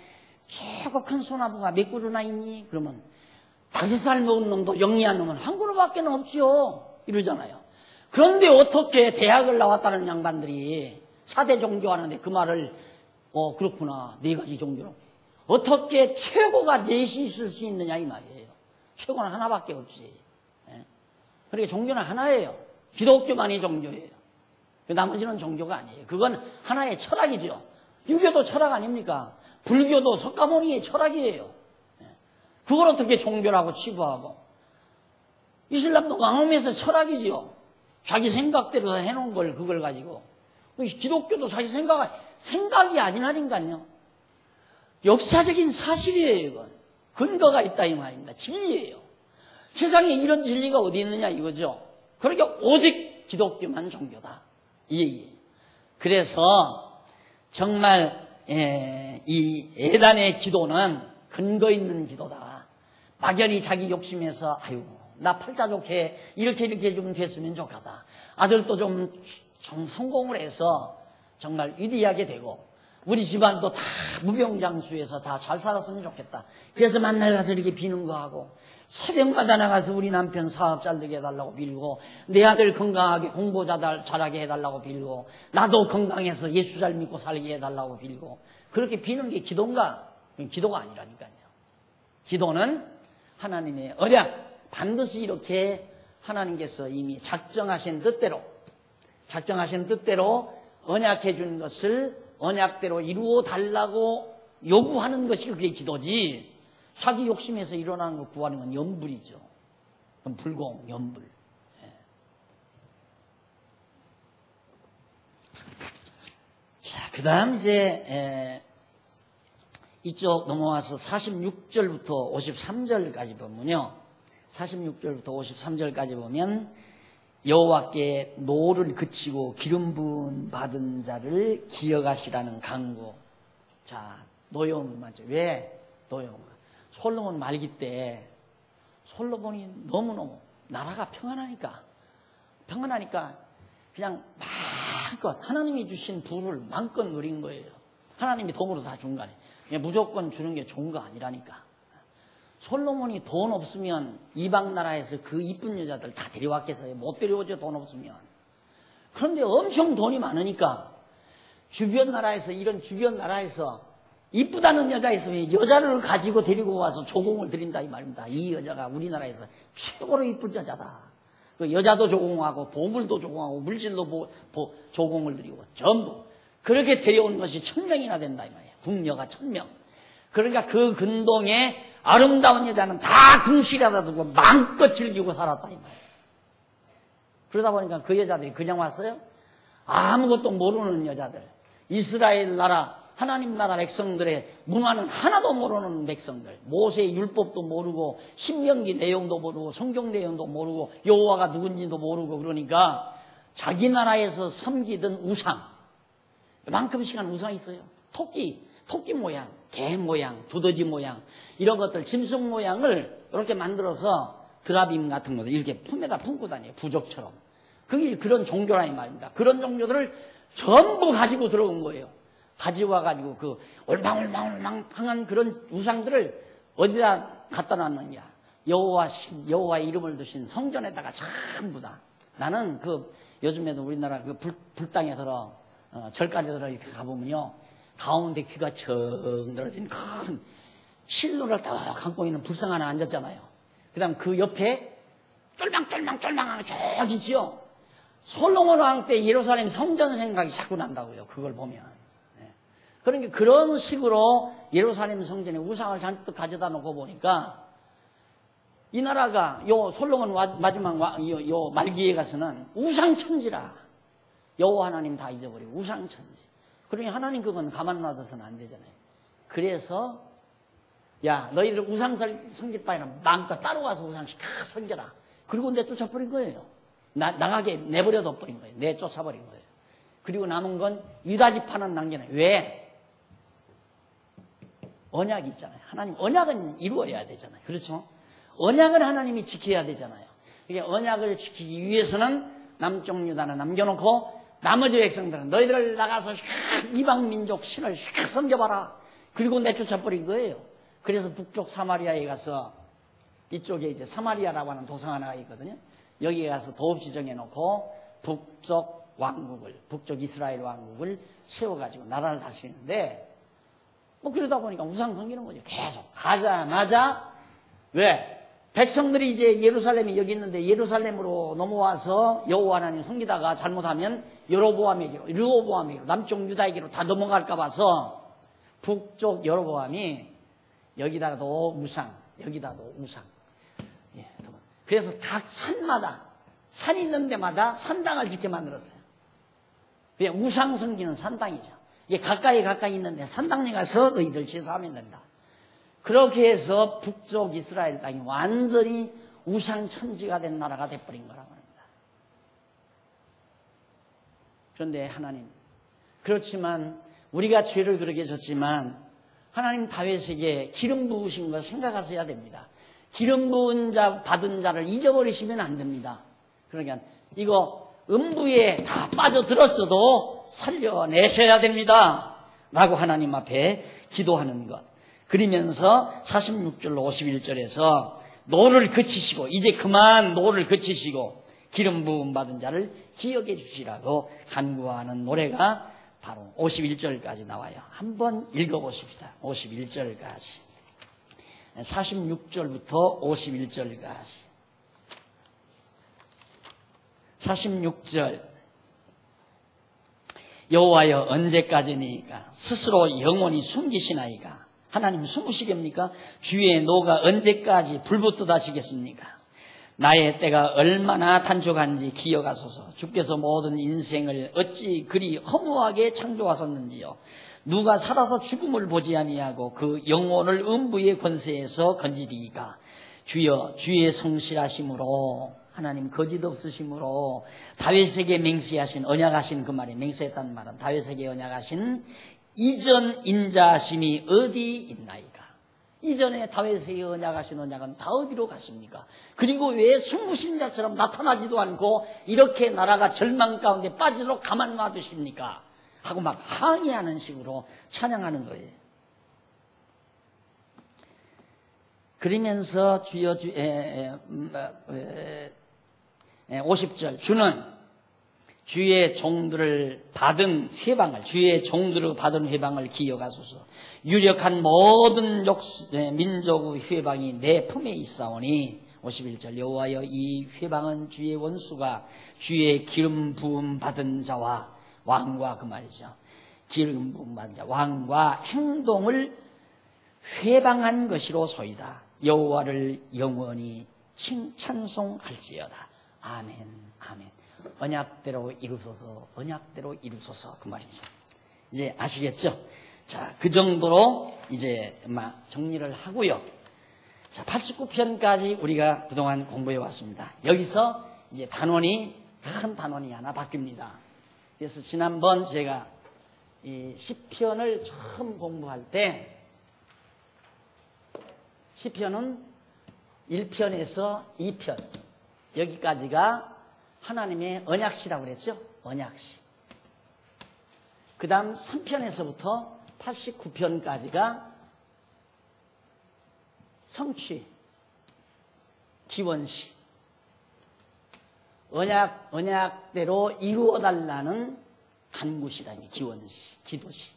최고 큰 소나무가 몇 그루나 있니? 그러면 5살 먹은 놈도 영리한 놈은 한 그루밖에 없지요 이러잖아요. 그런데 어떻게 대학을 나왔다는 양반들이 4대 종교 하는데 그 말을 그렇구나 4가지 종교로 어떻게 최고가 4시 있을 수 있느냐 이 말이에요. 최고는 하나밖에 없지. 그러니까 종교는 하나예요. 기독교만이 종교예요. 나머지는 종교가 아니에요. 그건 하나의 철학이죠. 유교도 철학 아닙니까? 불교도 석가모니의 철학이에요. 그걸 어떻게 종교라고 치부하고. 이슬람도 왕엄에서 철학이지요. 자기 생각대로 해놓은 걸 그걸 가지고. 기독교도 자기 생각이 아니라니까요. 역사적인 사실이에요. 이건. 근거가 있다 이 말입니다. 진리예요. 세상에 이런 진리가 어디 있느냐 이거죠. 그러니까 오직 기독교만 종교다 이 얘기. 그래서 정말 이 예단의 기도는 근거 있는 기도다. 막연히 자기 욕심에서 아유 나 팔자 좋게 이렇게 좀 됐으면 좋겠다. 아들도 좀 성공을 해서 정말 위대하게 되고 우리 집안도 다 무병장수해서 다 잘 살았으면 좋겠다. 그래서 만날 가서 이렇게 비는 거 하고 새벽마다 나가서 우리 남편 사업 잘 되게 해달라고 빌고 내 아들 건강하게 공부 잘하게 해달라고 빌고 나도 건강해서 예수 잘 믿고 살게 해달라고 빌고 그렇게 비는 게 기도인가? 기도가 아니라니까요. 기도는 하나님의 언약 반드시 이렇게 하나님께서 이미 작정하신 뜻대로 언약해 준 것을 언약대로 이루어 달라고 요구하는 것이 그게 기도지 자기 욕심에서 일어나는 거 구하는 건 연불이죠. 불공, 연불. 자, 그 다음 이제 이쪽 넘어와서 46절부터 53절까지 보면요. 46절부터 53절까지 보면 여호와께 노를 그치고 기름 부음 받은 자를 기억하시라는 강구. 자, 노여움 맞죠? 왜? 노여움. 솔로몬 말기 때 솔로몬이 너무너무 나라가 평안하니까 그냥 마음껏 하나님이 주신 부를 마음껏 누린 거예요. 하나님이 덤으로 다 준 거 아니에요. 무조건 주는 게 좋은 거 아니라니까. 솔로몬이 돈 없으면 이방 나라에서 그 이쁜 여자들 다 데려왔겠어요. 못 데려오죠, 돈 없으면. 그런데 엄청 돈이 많으니까 주변 나라에서 이쁘다는 여자 있으면 여자를 가지고 데리고 와서 조공을 드린다 이 말입니다. 이 여자가 우리나라에서 최고로 이쁜 여자다. 그 여자도 조공하고 보물도 조공하고 물질도 조공을 드리고 전부 그렇게 데려온 것이 1000명이나 된다 이 말이에요. 궁녀가 1000명. 그러니까 그 근동에 아름다운 여자는 다 궁실에다 두고 마음껏 즐기고 살았다 이 말이에요. 그러다 보니까 그 여자들이 그냥 왔어요? 아무것도 모르는 여자들. 이스라엘 나라 하나님 나라 백성들의 문화는 하나도 모르는 백성들. 모세의 율법도 모르고 신명기 내용도 모르고 성경 내용도 모르고 여호와가 누군지도 모르고 그러니까 자기 나라에서 섬기던 우상. 이만큼 시간 우상이 있어요. 토끼 모양, 개 모양, 두더지 모양 이런 것들 짐승 모양을 이렇게 만들어서 드라빔 같은 것들 이렇게 품에다 품고 다녀요. 부족처럼. 그게 그런 종교라 이 말입니다. 그런 종교들을 전부 가지고 들어온 거예요. 가지고 와가지고 그 올망올망한 그런 우상들을 어디다 갖다 놨느냐. 여호와의 이름을 두신 성전에다가 전부 다. 나는 그 요즘에도 우리나라 그 불당에 들어 절간에 들어 이렇게 가보면요. 가운데 귀가 정 늘어진 큰 실로를 딱 감고 있는 불상 하나 앉았잖아요. 그 다음 그 옆에 쫄망쫄망쫄망하게 쭉 있지요. 솔로몬 왕 때 예루살렘 성전 생각이 자꾸 난다고요. 그걸 보면. 그러니까 그런 식으로 예루살렘 성전에 우상을 잔뜩 가져다 놓고 보니까 이 나라가 요 솔로몬 마지막 요 말기에 가서는 우상천지라. 여호와 하나님 다 잊어버리고 우상천지. 그러니 하나님 그건 가만 놔둬서는 안 되잖아요. 그래서 야 너희들 우상 섬길 바에는 마음껏 따로 가서 우상씩 다 섬겨라. 그리고 내쫓아버린 거예요. 나가게 내버려둬 버린 거예요. 내쫓아버린 거예요. 그리고 남은 건 유다 지파는 남겨놔요. 왜? 언약이 있잖아요. 하나님 언약은 이루어야 되잖아요. 그렇죠? 언약을 하나님이 지켜야 되잖아요. 그러니까 언약을 지키기 위해서는 남쪽 유다는 남겨놓고 나머지 백성들은 너희들 나가서 이방 민족 신을 섬겨봐라. 그리고 내쫓아버린 거예요. 그래서 북쪽 사마리아에 가서 이쪽에 이제 사마리아라고 하는 도성 하나가 있거든요. 여기에 가서 도읍지 정해놓고 북쪽 이스라엘 왕국을 세워가지고 나라를 다스리는데 그러다 보니까 우상 섬기는 거죠. 계속 가자마자 왜? 백성들이 이제 예루살렘이 여기 있는데 예루살렘으로 넘어와서 여호와 하나님 섬기다가 잘못하면 르호보암에게로 남쪽 유다에게로 다 넘어갈까 봐서 북쪽 여로보암이 여기다도 우상, 여기다도 우상. 예, 그래서 각 산 있는 데마다 산당을 짓게 만들었어요. 우상 섬기는 산당이죠. 이게 가까이 있는데 산당에 가서 너희들 제사하면 된다. 그렇게 해서 북쪽 이스라엘 땅이 완전히 우상천지가 된 나라가 돼버린 거라고 합니다. 그런데 하나님, 그렇지만 우리가 죄를 그렇게 졌지만 하나님 다윗에게 기름 부으신 거 생각하셔야 됩니다. 기름 부은 자 받은 자를 잊어버리시면 안 됩니다. 그러니까 이거 음부에 다 빠져들었어도 살려내셔야 됩니다. 라고 하나님 앞에 기도하는 것. 그러면서 46절로 51절에서 노를 그치시고 이제 그만 노를 그치시고 기름 부음 받은 자를 기억해 주시라고 간구하는 노래가 바로 51절까지 나와요. 한번 읽어보십시다. 51절까지. 46절부터 51절까지. 46절. 여호와여 언제까지니까 스스로 영원히 숨기시나이까. 하나님 숨으시겠습니까? 주의 노가 언제까지 불붙듯 하시겠습니까? 나의 때가 얼마나 단축한지 기억하소서. 주께서 모든 인생을 어찌 그리 허무하게 창조하셨는지요. 누가 살아서 죽음을 보지 아니하고 그 영혼을 음부의 권세에서 건지리이까. 주여 주의 성실하심으로 하나님 거짓 없으심으로 다윗에게 맹세하신 언약하신 그 말에 맹세했다는 말은 다윗에게 언약하신 이전 인자하심이 어디 있나이까. 이전에 다윗에게 언약하신 언약은 다 어디로 갔습니까? 그리고 왜 숨으신 자처럼 나타나지도 않고 이렇게 나라가 절망 가운데 빠지도록 가만 놔두십니까? 하고 막 항의하는 식으로 찬양하는 거예요. 그러면서 주여 50절 주는 주의 종들을 받은 회방을 기억하소서. 유력한 모든 민족의 회방이 내 품에 있사오니 51절 여호와여 이 회방은 주의 원수가 주의 기름 부음 받은 자와 왕과 그 말이죠. 기름 부음 받은 자 왕과 행동을 회방한 것이로소이다. 여호와를 영원히 찬송할지어다. 아멘 아멘. 언약대로 이루소서 그 말이죠. 이제 아시겠죠? 자, 그 정도로 이제 정리를 하고요. 자, 89편까지 우리가 그동안 공부해 왔습니다. 여기서 이제 큰 단원이 하나 바뀝니다. 그래서 지난번 제가 이 시편을 처음 공부할 때 시편은 1편에서 2편 여기까지가 하나님의 언약시라고 그랬죠. 언약시. 그 다음 3편에서부터 89편까지가 성취, 기원시. 언약대로 이루어달라는 간구시라니, 기원시, 기도시.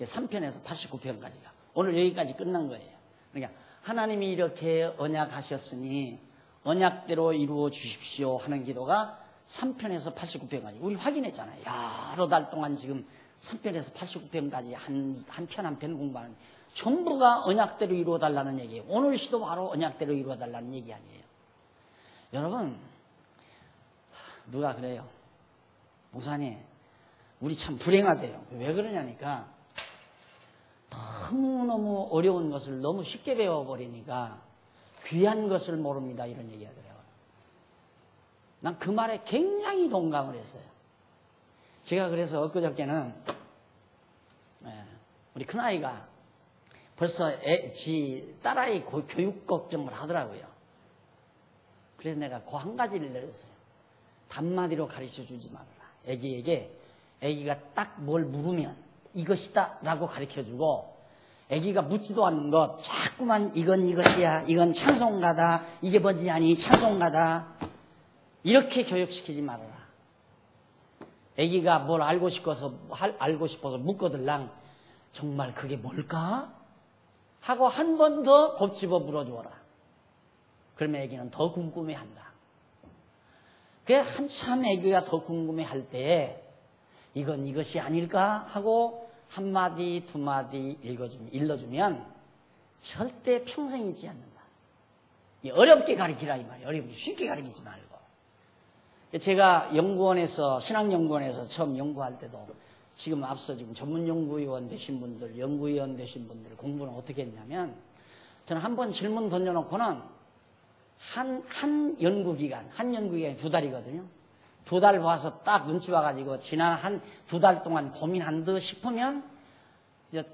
3편에서 89편까지가. 오늘 여기까지 끝난 거예요. 그러니까 하나님이 이렇게 언약하셨으니 언약대로 이루어 주십시오 하는 기도가 3편에서 89편까지. 우리 확인했잖아요. 여러 달 동안 지금 3편에서 89편까지 한 편 한 편 공부하는 전부가 언약대로 이루어달라는 얘기예요. 오늘 시도 바로 언약대로 이루어달라는 얘기 아니에요. 여러분, 누가 그래요? 목사님, 우리 참 불행하대요. 왜 그러냐니까 너무너무 어려운 것을 너무 쉽게 배워버리니까 귀한 것을 모릅니다. 이런 얘기 하더라고요. 난 그 말에 굉장히 동감을 했어요. 제가 그래서 엊그저께는 우리 큰아이가 벌써 지 딸아이 교육 걱정을 하더라고요. 그래서 내가 그 한 가지를 내렸어요. 단마디로 가르쳐 주지 말아라. 애기가 딱 뭘 물으면 이것이다 라고 가르쳐 주고, 애기가 묻지도 않는 것 자꾸만 이건 이것이야, 이건 찬송가다, 이게 뭔지 아니, 찬송가다, 이렇게 교육시키지 말아라. 애기가 뭘 알고 싶어서 묻거들랑 정말 그게 뭘까? 하고 한 번 더 곱집어 물어주어라. 그러면 애기는 더 궁금해한다. 그게 한참 애기가 더 궁금해할 때에 이건 이것이 아닐까 하고 한마디 두마디 일러주면 절대 평생 잊지 않는다. 어렵게 가르치라 이 말이에요. 어렵게 쉽게 가르치지 말고. 제가 신학연구원에서 처음 연구할 때도 지금 앞서 지금 전문연구위원 되신 분들, 연구위원 되신 분들 공부는 어떻게 했냐면, 저는 한 번 질문 던져놓고는 한 연구기간이 2달이거든요. 2달 봐서 딱 눈치 봐가지고 지난 2달 동안 고민한 듯 싶으면 이제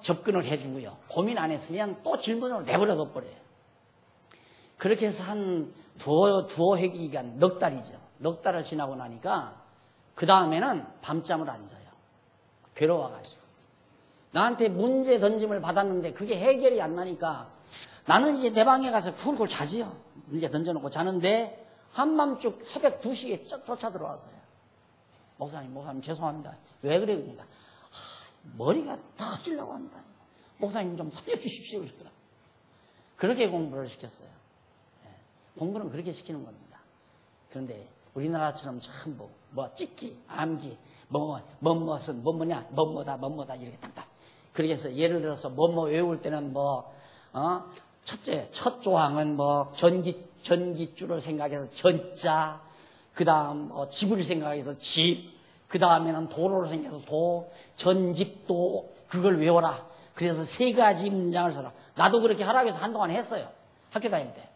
접근을 해주고요. 고민 안 했으면 또 질문으로 내버려 둬버려요. 그렇게 해서 한 두어 회기 기간, 넉 달이죠. 넉 달을 지나고 나니까 그 다음에는 밤잠을 안 자요. 괴로워가지고. 나한테 문제 던짐을 받았는데 그게 해결이 안 나니까 나는 이제 내 방에 가서 쿨쿨 자지요. 문제 던져놓고 자는데 한밤중 새벽 2시에 쫓아 들어와서요. 목사님 죄송합니다. 왜 그래? 그러니까 머리가 터지려고 합니다. 목사님 좀 살려주십시오. 그러더라. 그렇게 공부를 시켰어요. 공부는 그렇게 시키는 겁니다. 그런데 우리나라처럼 참 찍기, 암기, 뭐뭐다 이렇게 딱딱. 그렇게 해서 예를 들어서 외울 때는 첫 조항은 전기줄을 생각해서 전자, 그 다음 집을 생각해서 집, 그 다음에는 도로를 생각해서 도, 전집도, 그걸 외워라. 그래서 3가지 문장을 써라. 나도 그렇게 하라고 해서 한동안 했어요. 학교 다닐 때.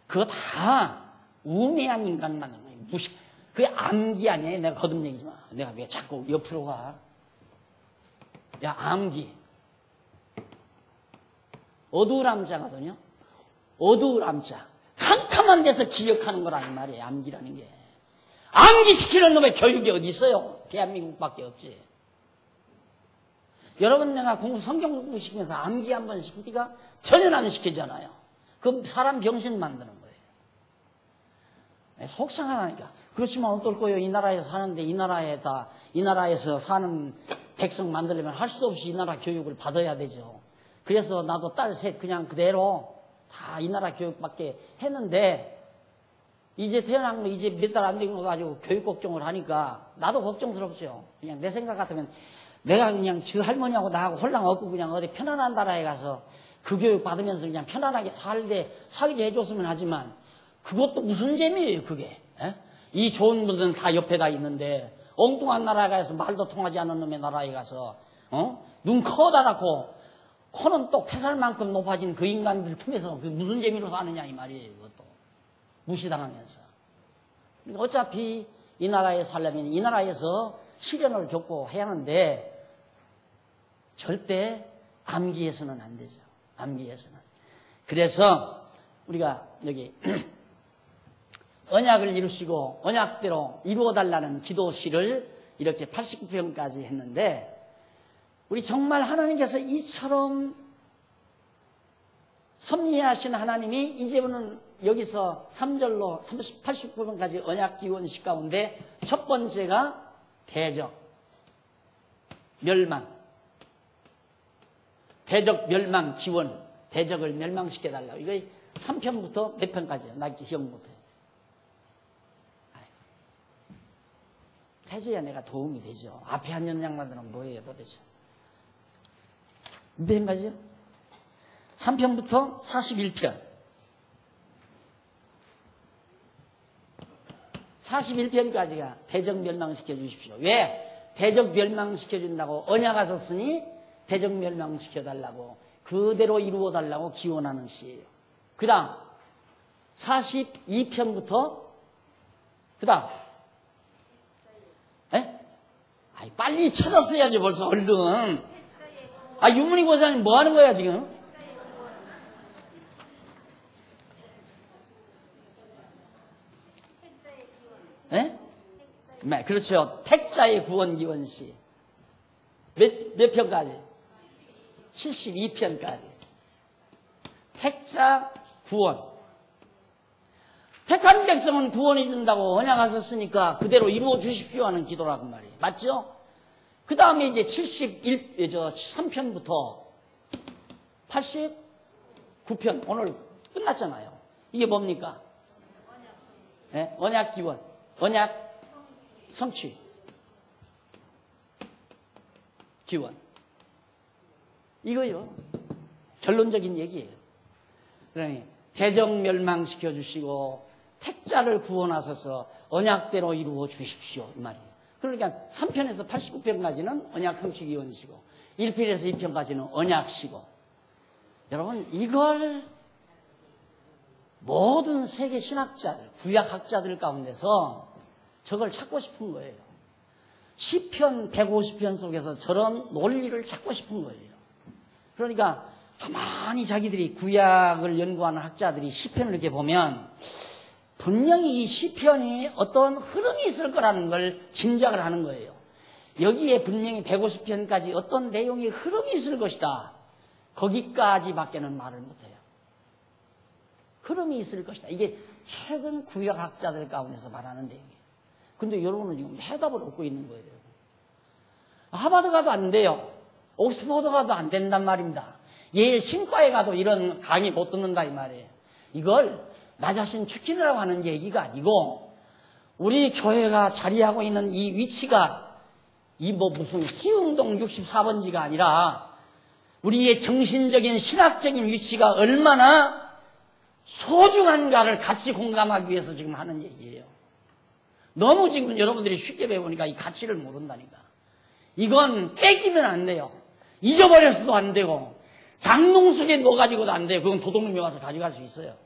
그거 다 우매한 인간 만든 거예요. 그게 암기 아니에요. 내가 거듭 얘기지 마. 내가 왜 자꾸 옆으로 가. 야, 암기. 어두울 암자거든요. 어두울 암자. 캄캄한 데서 기억하는 거라는 말이에요. 암기라는 게. 암기시키는 놈의 교육이 어디 있어요? 대한민국밖에 없지. 여러분, 내가 성경 공부 시키면서 암기 한번 시키니까 전혀 안 시키잖아요. 그 사람 병신 만드는 거예요. 속상하다니까. 그렇지만 어떨 거예요? 이 나라에 사는데 이 나라에서 사는 백성 만들려면 할 수 없이 이 나라 교육을 받아야 되죠. 그래서 나도 딸 셋 그냥 그대로 다 이 나라 교육밖에 했는데, 이제 태어난 거 이제 몇 달 안 되고 가지고 교육 걱정을 하니까 나도 걱정스럽죠. 그냥 내 생각 같으면 내가 그냥 저 할머니하고 나하고 홀랑 얻고 그냥 어디 편안한 나라에 가서 그 교육 받으면서 그냥 편안하게 살게 해줬으면 하지만, 그것도 무슨 재미예요, 그게. 에? 이 좋은 분들은 다 옆에다 있는데, 엉뚱한 나라에 가서 말도 통하지 않는 놈의 나라에 가서, 눈 커다랗고, 코는 똑 태살만큼 높아진 그 인간들 틈에서 그 무슨 재미로 사느냐, 이 말이에요, 그것도. 무시당하면서. 그러니까 어차피 이 나라에 살려면 이 나라에서 시련을 겪고 해야 하는데 절대 암기해서는 안 되죠. 암기해서는. 그래서 우리가 여기 언약을 이루시고 언약대로 이루어달라는 기도시를 이렇게 89편까지 했는데 우리 정말 하나님께서 이처럼 섭리하신 하나님이 이제는 여기서 3절로 89편까지 언약기원식 가운데 첫 번째가 대적, 멸망. 대적, 멸망, 기원. 대적을 멸망시켜달라고. 이거 3편부터 몇 편까지예요? 나 기억 못해요. 해줘야 내가 도움이 되죠. 앞에 한 연장만들은 뭐예요 도대체? 몇 편까지요? 3편부터 41편. 41편까지가 대적 멸망시켜 주십시오. 왜? 대적 멸망시켜 준다고 언약가 썼으니 대적 멸망시켜 달라고 그대로 이루어 달라고 기원하는 시예요. 그 다음 42편부터 그 다음 빨리 찾았어야지 벌써 얼른. 유문희 고사님 뭐 하는 거야 지금? 네, 그렇죠. 택자의 구원 기원시. 몇 편까지? 72편까지. 택자 구원. 택한 백성은 구원해 준다고 언약하셨으니까 그대로 이루어 주십시오 하는 기도라고 말이에요. 맞죠? 그 다음에 이제 73편부터 89편. 오늘 끝났잖아요. 이게 뭡니까? 네? 언약 기원. 언약 성취. 기원. 이거요. 결론적인 얘기예요. 그러니 대적 멸망시켜 주시고 택자를 구원하셔서 언약대로 이루어 주십시오. 이 말이에요. 그러니까 3편에서 89편까지는 언약 성취 기원이시고 1편에서 2편까지는 언약시고 여러분 이걸 모든 세계 신학자들, 구약학자들 가운데서 저걸 찾고 싶은 거예요. 시편 150편 속에서 저런 논리를 찾고 싶은 거예요. 그러니까 가만히 자기들이 구약을 연구하는 학자들이 시편을 이렇게 보면 분명히 이 시편이 어떤 흐름이 있을 거라는 걸 짐작을 하는 거예요. 여기에 분명히 150편까지 어떤 내용의 흐름이 있을 것이다. 거기까지밖에는 말을 못해요. 흐름이 있을 것이다. 이게 최근 구약학자들 가운데서 말하는 내용이에요. 근데 여러분은 지금 해답을 얻고 있는 거예요. 하버드 가도 안 돼요. 옥스퍼드 가도 안 된단 말입니다. 예일 신과에 가도 이런 강의 못 듣는다 이 말이에요. 이걸 나 자신 추진하라고 하는 얘기가 아니고 우리 교회가 자리하고 있는 이 위치가 무슨 희흥동 64번지가 아니라 우리의 정신적인 신학적인 위치가 얼마나 소중한가를 같이 공감하기 위해서 지금 하는 얘기예요. 너무 지금 여러분들이 쉽게 배우니까 이 가치를 모른다니까. 이건 뺏기면 안 돼요. 잊어버려서도 안 되고 장롱 속에 넣어가지고도 안 돼요. 그건 도둑놈이 와서 가져갈 수 있어요.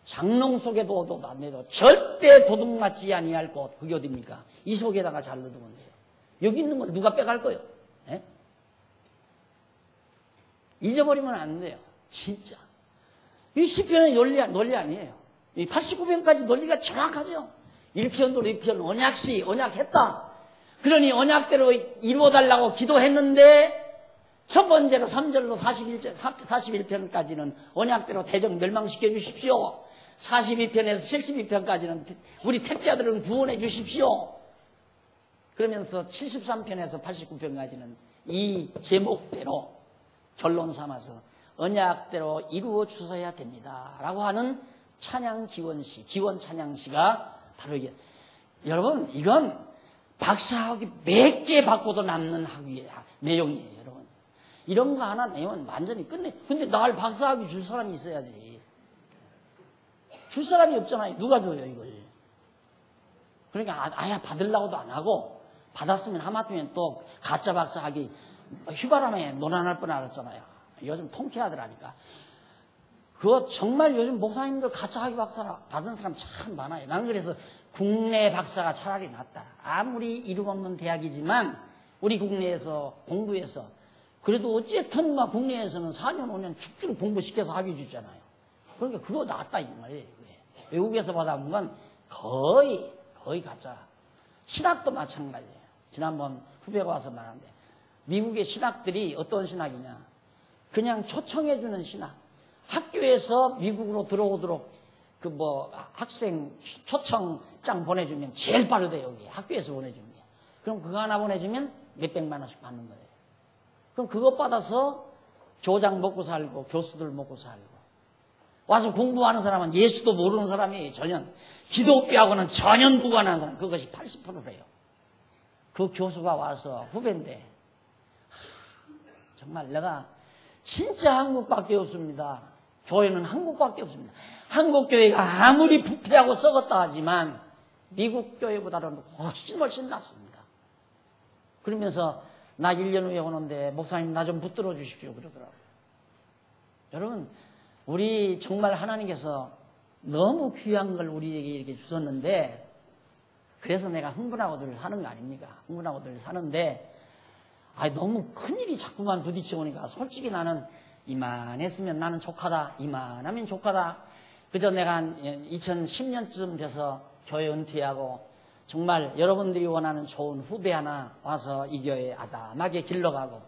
장롱 속에 넣어도 안 돼도 절대 도둑 맞지 아니할 곳 그게 어딥니까? 이 속에다가 잘 넣으면 돼요. 여기 있는 건 누가 빼갈 거예요? 예? 잊어버리면 안 돼요. 진짜. 이 시편의 논리 아니에요. 이 89편까지 논리가 정확하죠. 1편도 2편 언약시 언약했다. 그러니 언약대로 이루어달라고 기도했는데 첫 번째로 3절로 41편까지는 언약대로 대적 멸망시켜 주십시오. 42편에서 72편까지는 우리 택자들은 구원해 주십시오. 그러면서 73편에서 89편까지는 이 제목대로 결론 삼아서 언약대로 이루어 주셔야 됩니다. 라고 하는 찬양 기원시, 기원 찬양시가 바로 이게. 여러분, 이건 박사학위 몇 개 받고도 남는 학위의 내용이에요, 여러분. 이런 거 하나 내면 완전히 끝내. 근데 날 박사학위 줄 사람이 있어야지. 줄 사람이 없잖아요. 누가 줘요, 이걸. 그러니까 아예 받으려고도 안 하고, 받았으면 하마터면 또 가짜 박사학위 휴바람에 논란할 뻔 알았잖아요. 요즘 통쾌하더라니까. 그거 정말 요즘 목사님들 가짜 학위 박사 받은 사람 참 많아요. 나는 그래서 국내 박사가 차라리 낫다. 아무리 이름 없는 대학이지만 우리 국내에서 공부해서 그래도 어쨌든 막 국내에서는 4년 5년 축제로 공부시켜서 학위 주잖아요. 그러니까 그거 낫다 이 말이에요. 외국에서 받아본 건 거의 가짜. 신학도 마찬가지예요. 지난번 후배가 와서 말하는데 미국의 신학들이 어떤 신학이냐. 그냥 초청해주는 신학. 학교에서 미국으로 들어오도록 학생 초청장 보내주면 제일 빠르대 여기. 학교에서 보내주면. 그럼 그거 하나 보내주면 몇백만 원씩 받는 거예요. 그럼 그것 받아서 교장 먹고 살고 교수들 먹고 살고. 와서 공부하는 사람은 예수도 모르는 사람이에요. 전혀. 기독교하고는 전혀 무관한 사람. 그것이 80%래요. 그 교수가 와서 후배인데 정말 내가 진짜 한국밖에 없습니다. 교회는 한국밖에 없습니다. 한국 교회가 아무리 부패하고 썩었다 하지만 미국 교회보다는 훨씬 낫습니다. 그러면서 나 1년 후에 오는데 목사님 나 좀 붙들어 주십시오 그러더라고요. 여러분 우리 정말 하나님께서 너무 귀한 걸 우리에게 이렇게 주셨는데 그래서 내가 흥분하고 늘 사는 거 아닙니까? 흥분하고 늘 사는데 너무 큰일이 자꾸만 부딪혀오니까 솔직히 나는 이만했으면 나는 족하다. 이만하면 족하다. 그저 내가 한 2010년쯤 돼서 교회 은퇴하고 정말 여러분들이 원하는 좋은 후배 하나 와서 이 교회에 아담하게 길러가고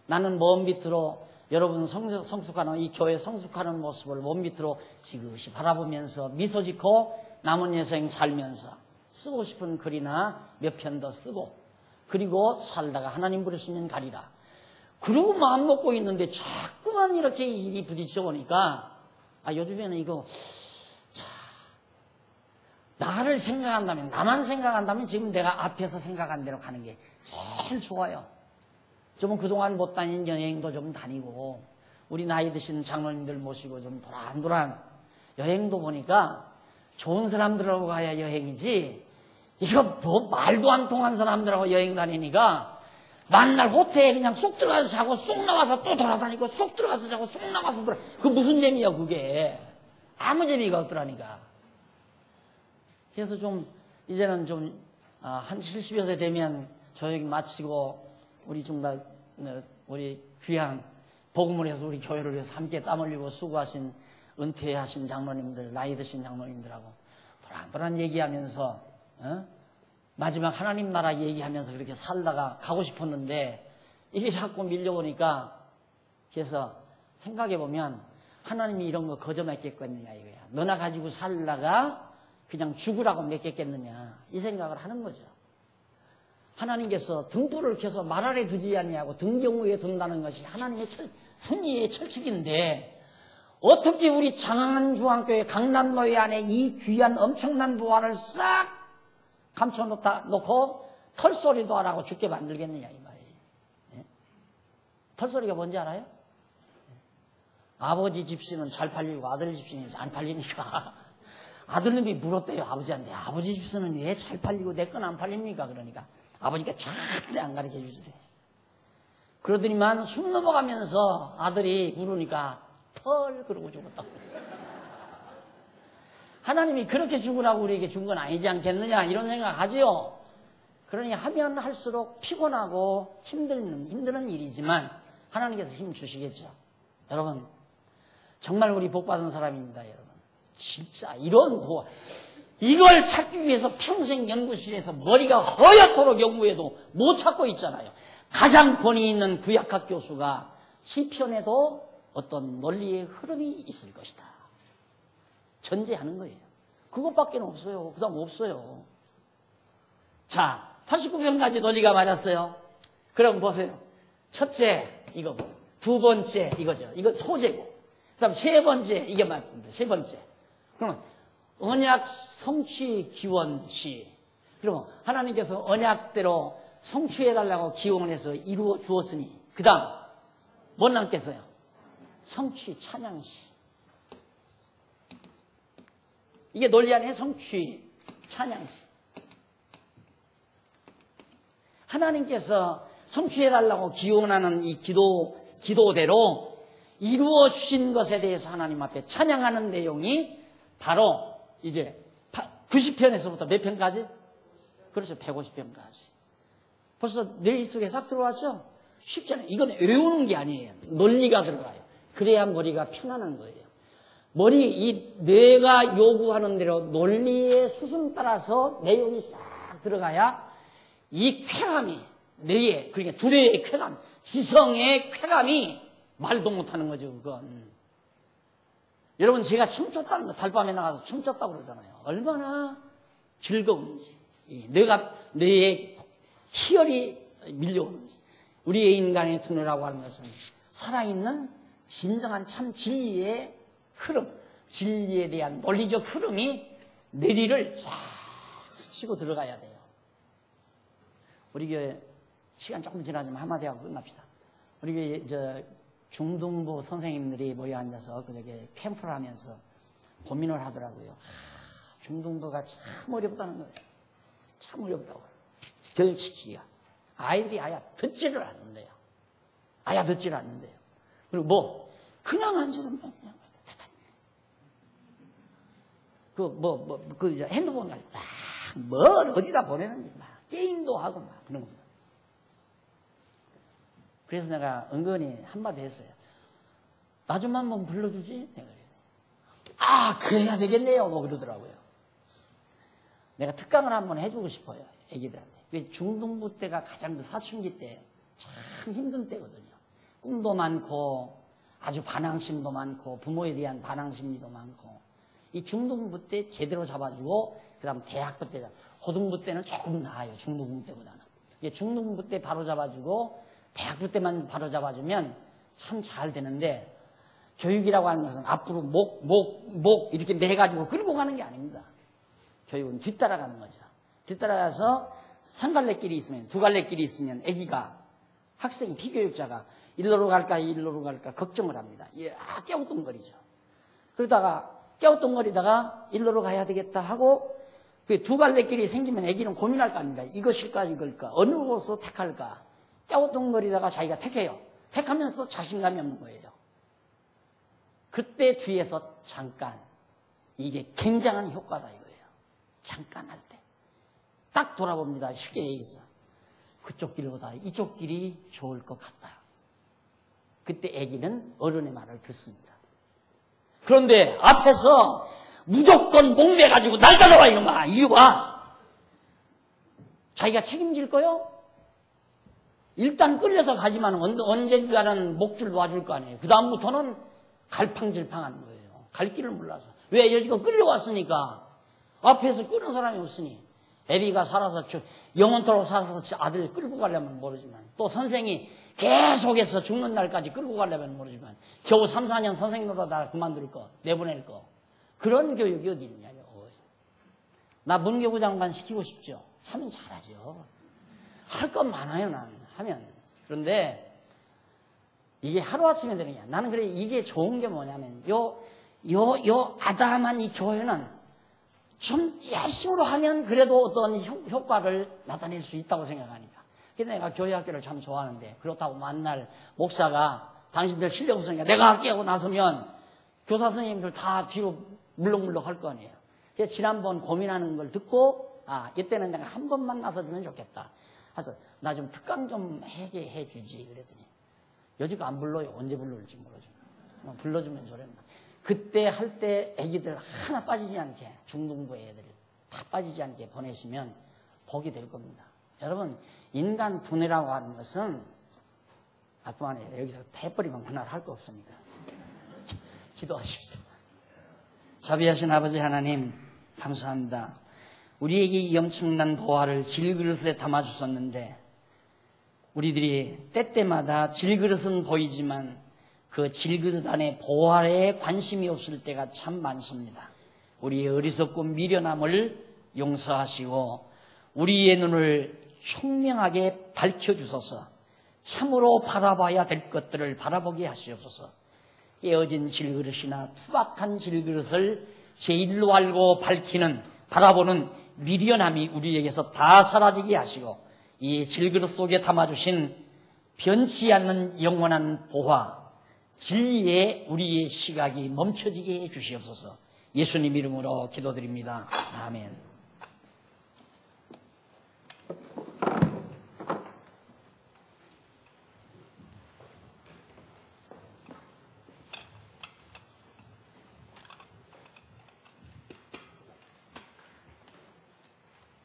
나는 먼 밑으로 여러분 성숙하는 이 교회 성숙하는 모습을 먼 밑으로 지그시 바라보면서 미소 짓고 남은 여생 살면서 쓰고 싶은 글이나 몇 편 더 쓰고 그리고 살다가 하나님 부르시면 가리라. 그러고 마음 먹고 있는데 자꾸만 이렇게 일이 부딪혀 보니까 요즘에는 이거 나를 생각한다면 나만 생각한다면 지금 내가 앞에서 생각한 대로 가는 게 제일 좋아요. 좀 그동안 못 다닌 여행도 좀 다니고 우리 나이 드신 장로님들 모시고 좀 도란도란 여행도 보니까 좋은 사람들하고 가야 여행이지 이거 뭐 말도 안 통한 사람들하고 여행 다니니까 만날 호텔에 그냥 쏙 들어가서 자고 쏙 나와서 또 돌아다니고 쏙 들어가서 자고 쏙 나와서 그 무슨 재미야 그게. 아무 재미가 없더라니까. 그래서 좀 이제는 좀 한 70여 세 되면 저녁 마치고 우리 정말 우리 귀한 복음을 해서 우리 교회를 위해서 함께 땀 흘리고 수고하신 은퇴하신 장로님들 나이 드신 장로님들하고 도란도란 얘기하면서 마지막 하나님 나라 얘기하면서 그렇게 살다가 가고 싶었는데 이게 자꾸 밀려오니까 그래서 생각해보면 하나님이 이런 거 거저 맡겼겠느냐 이거야. 너나 가지고 살다가 그냥 죽으라고 맡겼겠느냐 이 생각을 하는 거죠. 하나님께서 등불을 켜서 말 아래 두지 않냐고 등경 위에 둔다는 것이 하나님의 섭리의 철칙인데 어떻게 우리 장항한 중앙교회 강남로에 안에 이 귀한 엄청난 부활을 싹 감춰놓고 털소리도 안 하고 죽게 만들겠느냐 이 말이에요. 예? 털소리가 뭔지 알아요? 아버지 집신은 잘 팔리고 아들 집신이 안 팔리니까 아들님이 물었대요 아버지한테. 아버지 집신은 왜 잘 팔리고 내 건 안 팔립니까? 그러니까 아버지가 절대 안 가르쳐 주시대. 그러더니만 숨 넘어가면서 아들이 물으니까 털 그러고 죽었다고. 하나님이 그렇게 죽으라고 우리에게 준 건 아니지 않겠느냐 이런 생각하지요. 그러니 하면 할수록 피곤하고 힘드는 일이지만 하나님께서 힘 주시겠죠. 여러분 정말 우리 복 받은 사람입니다. 여러분 진짜 이걸 찾기 위해서 평생 연구실에서 머리가 허옇도록 연구해도 못 찾고 있잖아요. 가장 권위 있는 구약학 교수가 시편에도 어떤 논리의 흐름이 있을 것이다 전제하는 거예요. 그것밖에 없어요. 그 다음 없어요. 자 89편까지 논리가 맞았어요. 그럼 보세요. 첫째 이거고 두 번째 이거죠. 이거 소재고 그 다음 세 번째 이게 맞습니다. 세 번째 그러면 언약 성취 기원시. 그러면 하나님께서 언약대로 성취해달라고 기원을 해서 이루어 주었으니 그 다음 뭐 남겠어요? 성취 찬양시. 이게 논리 안에 성취 찬양시. 하나님께서 성취해달라고 기원하는 이 기도대로 이루어 주신 것에 대해서 하나님 앞에 찬양하는 내용이 바로 이제 90편에서부터 몇 편까지? 그렇죠. 150편까지. 벌써 뇌 속에 싹 들어왔죠? 쉽잖아요. 이건 외우는 게 아니에요. 논리가 들어가요. 그래야 머리가 편안한 거예요. 이 뇌가 요구하는 대로 논리의 수순 따라서 내용이 싹 들어가야 이 쾌감이, 뇌의, 그러니까 두뇌의 쾌감, 지성의 쾌감이 말도 못하는 거죠, 그건. 여러분, 제가 춤췄다는 거, 달밤에 나가서 춤췄다고 그러잖아요. 얼마나 즐거운지. 뇌의 희열이 밀려오는지. 우리의 인간의 두뇌라고 하는 것은 살아있는 진정한 참 진리의 흐름, 진리에 대한 논리적 흐름이 뇌리를 쫙 스치고 들어가야 돼요. 우리 교회 시간 조금 지나지만 한마디 하고 끝납시다. 우리 교회 중등부 선생님들이 모여 앉아서 그저께 캠프를 하면서 고민을 하더라고요. 중등부가 참 어렵다는 거예요. 참 어렵다고. 교육시키기가. 아이들이 아야 듣지를 않는데요. 아야 듣지를 않는데요. 그리고 그냥 앉아서 그냥 핸드폰 가지고 뭘 어디다 보내는지 막 게임도 하고 막 그런 겁니다. 그래서 내가 은근히 한마디 했어요. 나 좀 한번 불러주지? 내가 그래야 되겠네요. 그러더라고요. 내가 특강을 한번 해주고 싶어요. 애기들한테. 중등부 때가 가장 사춘기 때 참 힘든 때거든요. 꿈도 많고 아주 반항심도 많고 부모에 대한 반항심리도 많고 이 중등부 때 제대로 잡아주고 그 다음 대학부 때, 고등부 때는 조금 나아요. 중등부 때보다는. 중등부 때 바로 잡아주고 대학부 때만 바로 잡아주면 참 잘 되는데 교육이라고 하는 것은 앞으로 목 이렇게 매가지고 끌고 가는 게 아닙니다. 교육은 뒤따라가는 거죠. 뒤따라가서 한 갈래길이 있으면 두 갈래길이 있으면 아기가 학생이 피교육자가 일로로 갈까 일로로 갈까 걱정을 합니다. 깨우뚱거리죠. 그러다가 깨우뚱거리다가 일로로 가야 되겠다 하고 그 두 갈래길이 생기면 아기는 고민할 거 아닙니까? 이것일까 이걸까 어느 곳으로 택할까? 깨우뚱거리다가 자기가 택해요. 택하면서도 자신감이 없는 거예요. 그때 뒤에서 잠깐 이게 굉장한 효과다 이거예요. 잠깐 할 때. 딱 돌아봅니다. 쉽게 얘기해서. 그쪽 길보다 이쪽 길이 좋을 것 같다. 그때 아기는 어른의 말을 듣습니다. 그런데 앞에서 무조건 목매가지고 날 따라와 이놈아 이리 와. 자기가 책임질 거요? 일단 끌려서 가지만 언젠가는 목줄 놔줄 거 아니에요. 그 다음부터는 갈팡질팡한 거예요. 갈 길을 몰라서. 왜? 여지껏 끌려왔으니까. 앞에서 끄는 사람이 없으니. 애비가 살아서 영원토록 살아서 아들 끌고 가려면 모르지만 또 선생이 계속해서 죽는 날까지 끌고 가려면 모르지만 겨우 3, 4년 선생 노릇하다 그만둘 거, 내보낼 거. 그런 교육이 어디 있냐며. 나 문교부 장관 시키고 싶죠. 하면 잘하죠. 할 건 많아요, 난. 하면. 그런데 이게 하루아침에 되는 게 아니야. 나는 그래 이게 좋은 게 뭐냐면 아담한 이 교회는 좀 열심으로 하면 그래도 어떤 효과를 나타낼 수 있다고 생각하니까. 그래서 내가 교회 학교를 참 좋아하는데 그렇다고 만날 목사가 당신들 실력 없으니까 내가 할게 하고 나서면 교사 선생님들 다 뒤로 물렁물렁 할 거 아니에요. 그래서 지난번 고민하는 걸 듣고 이때는 내가 한 번만 나서주면 좋겠다. 그래서 나 좀 특강 좀 해 주지 그랬더니 여지껏 안 불러요. 언제 불러올지 모르지만 불러주면 좋겠나. 그때 할 때 애기들 하나 빠지지 않게 중등부 애들 다 빠지지 않게 보내시면 복이 될 겁니다. 여러분 인간 두뇌라고 하는 것은 그만해요. 여기서 해버리면 그날 할 거 없습니다. 기도하십시오. 자비하신 아버지 하나님 감사합니다. 우리에게 이 엄청난 보화를 질그릇에 담아주셨는데 우리들이 때때마다 질그릇은 보이지만 그 질그릇 안에 보화에 관심이 없을 때가 참 많습니다. 우리의 어리석고 미련함을 용서하시고 우리의 눈을 총명하게 밝혀주소서. 참으로 바라봐야 될 것들을 바라보게 하시옵소서. 깨어진 질그릇이나 투박한 질그릇을 제일로 알고 밝히는 바라보는 미련함이 우리에게서 다 사라지게 하시고 이 질그릇 속에 담아주신 변치 않는 영원한 보화 진리에 우리의 시각이 멈춰지게 해 주시옵소서. 예수님 이름으로 기도드립니다. 아멘.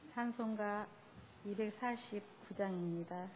찬송가 249장입니다.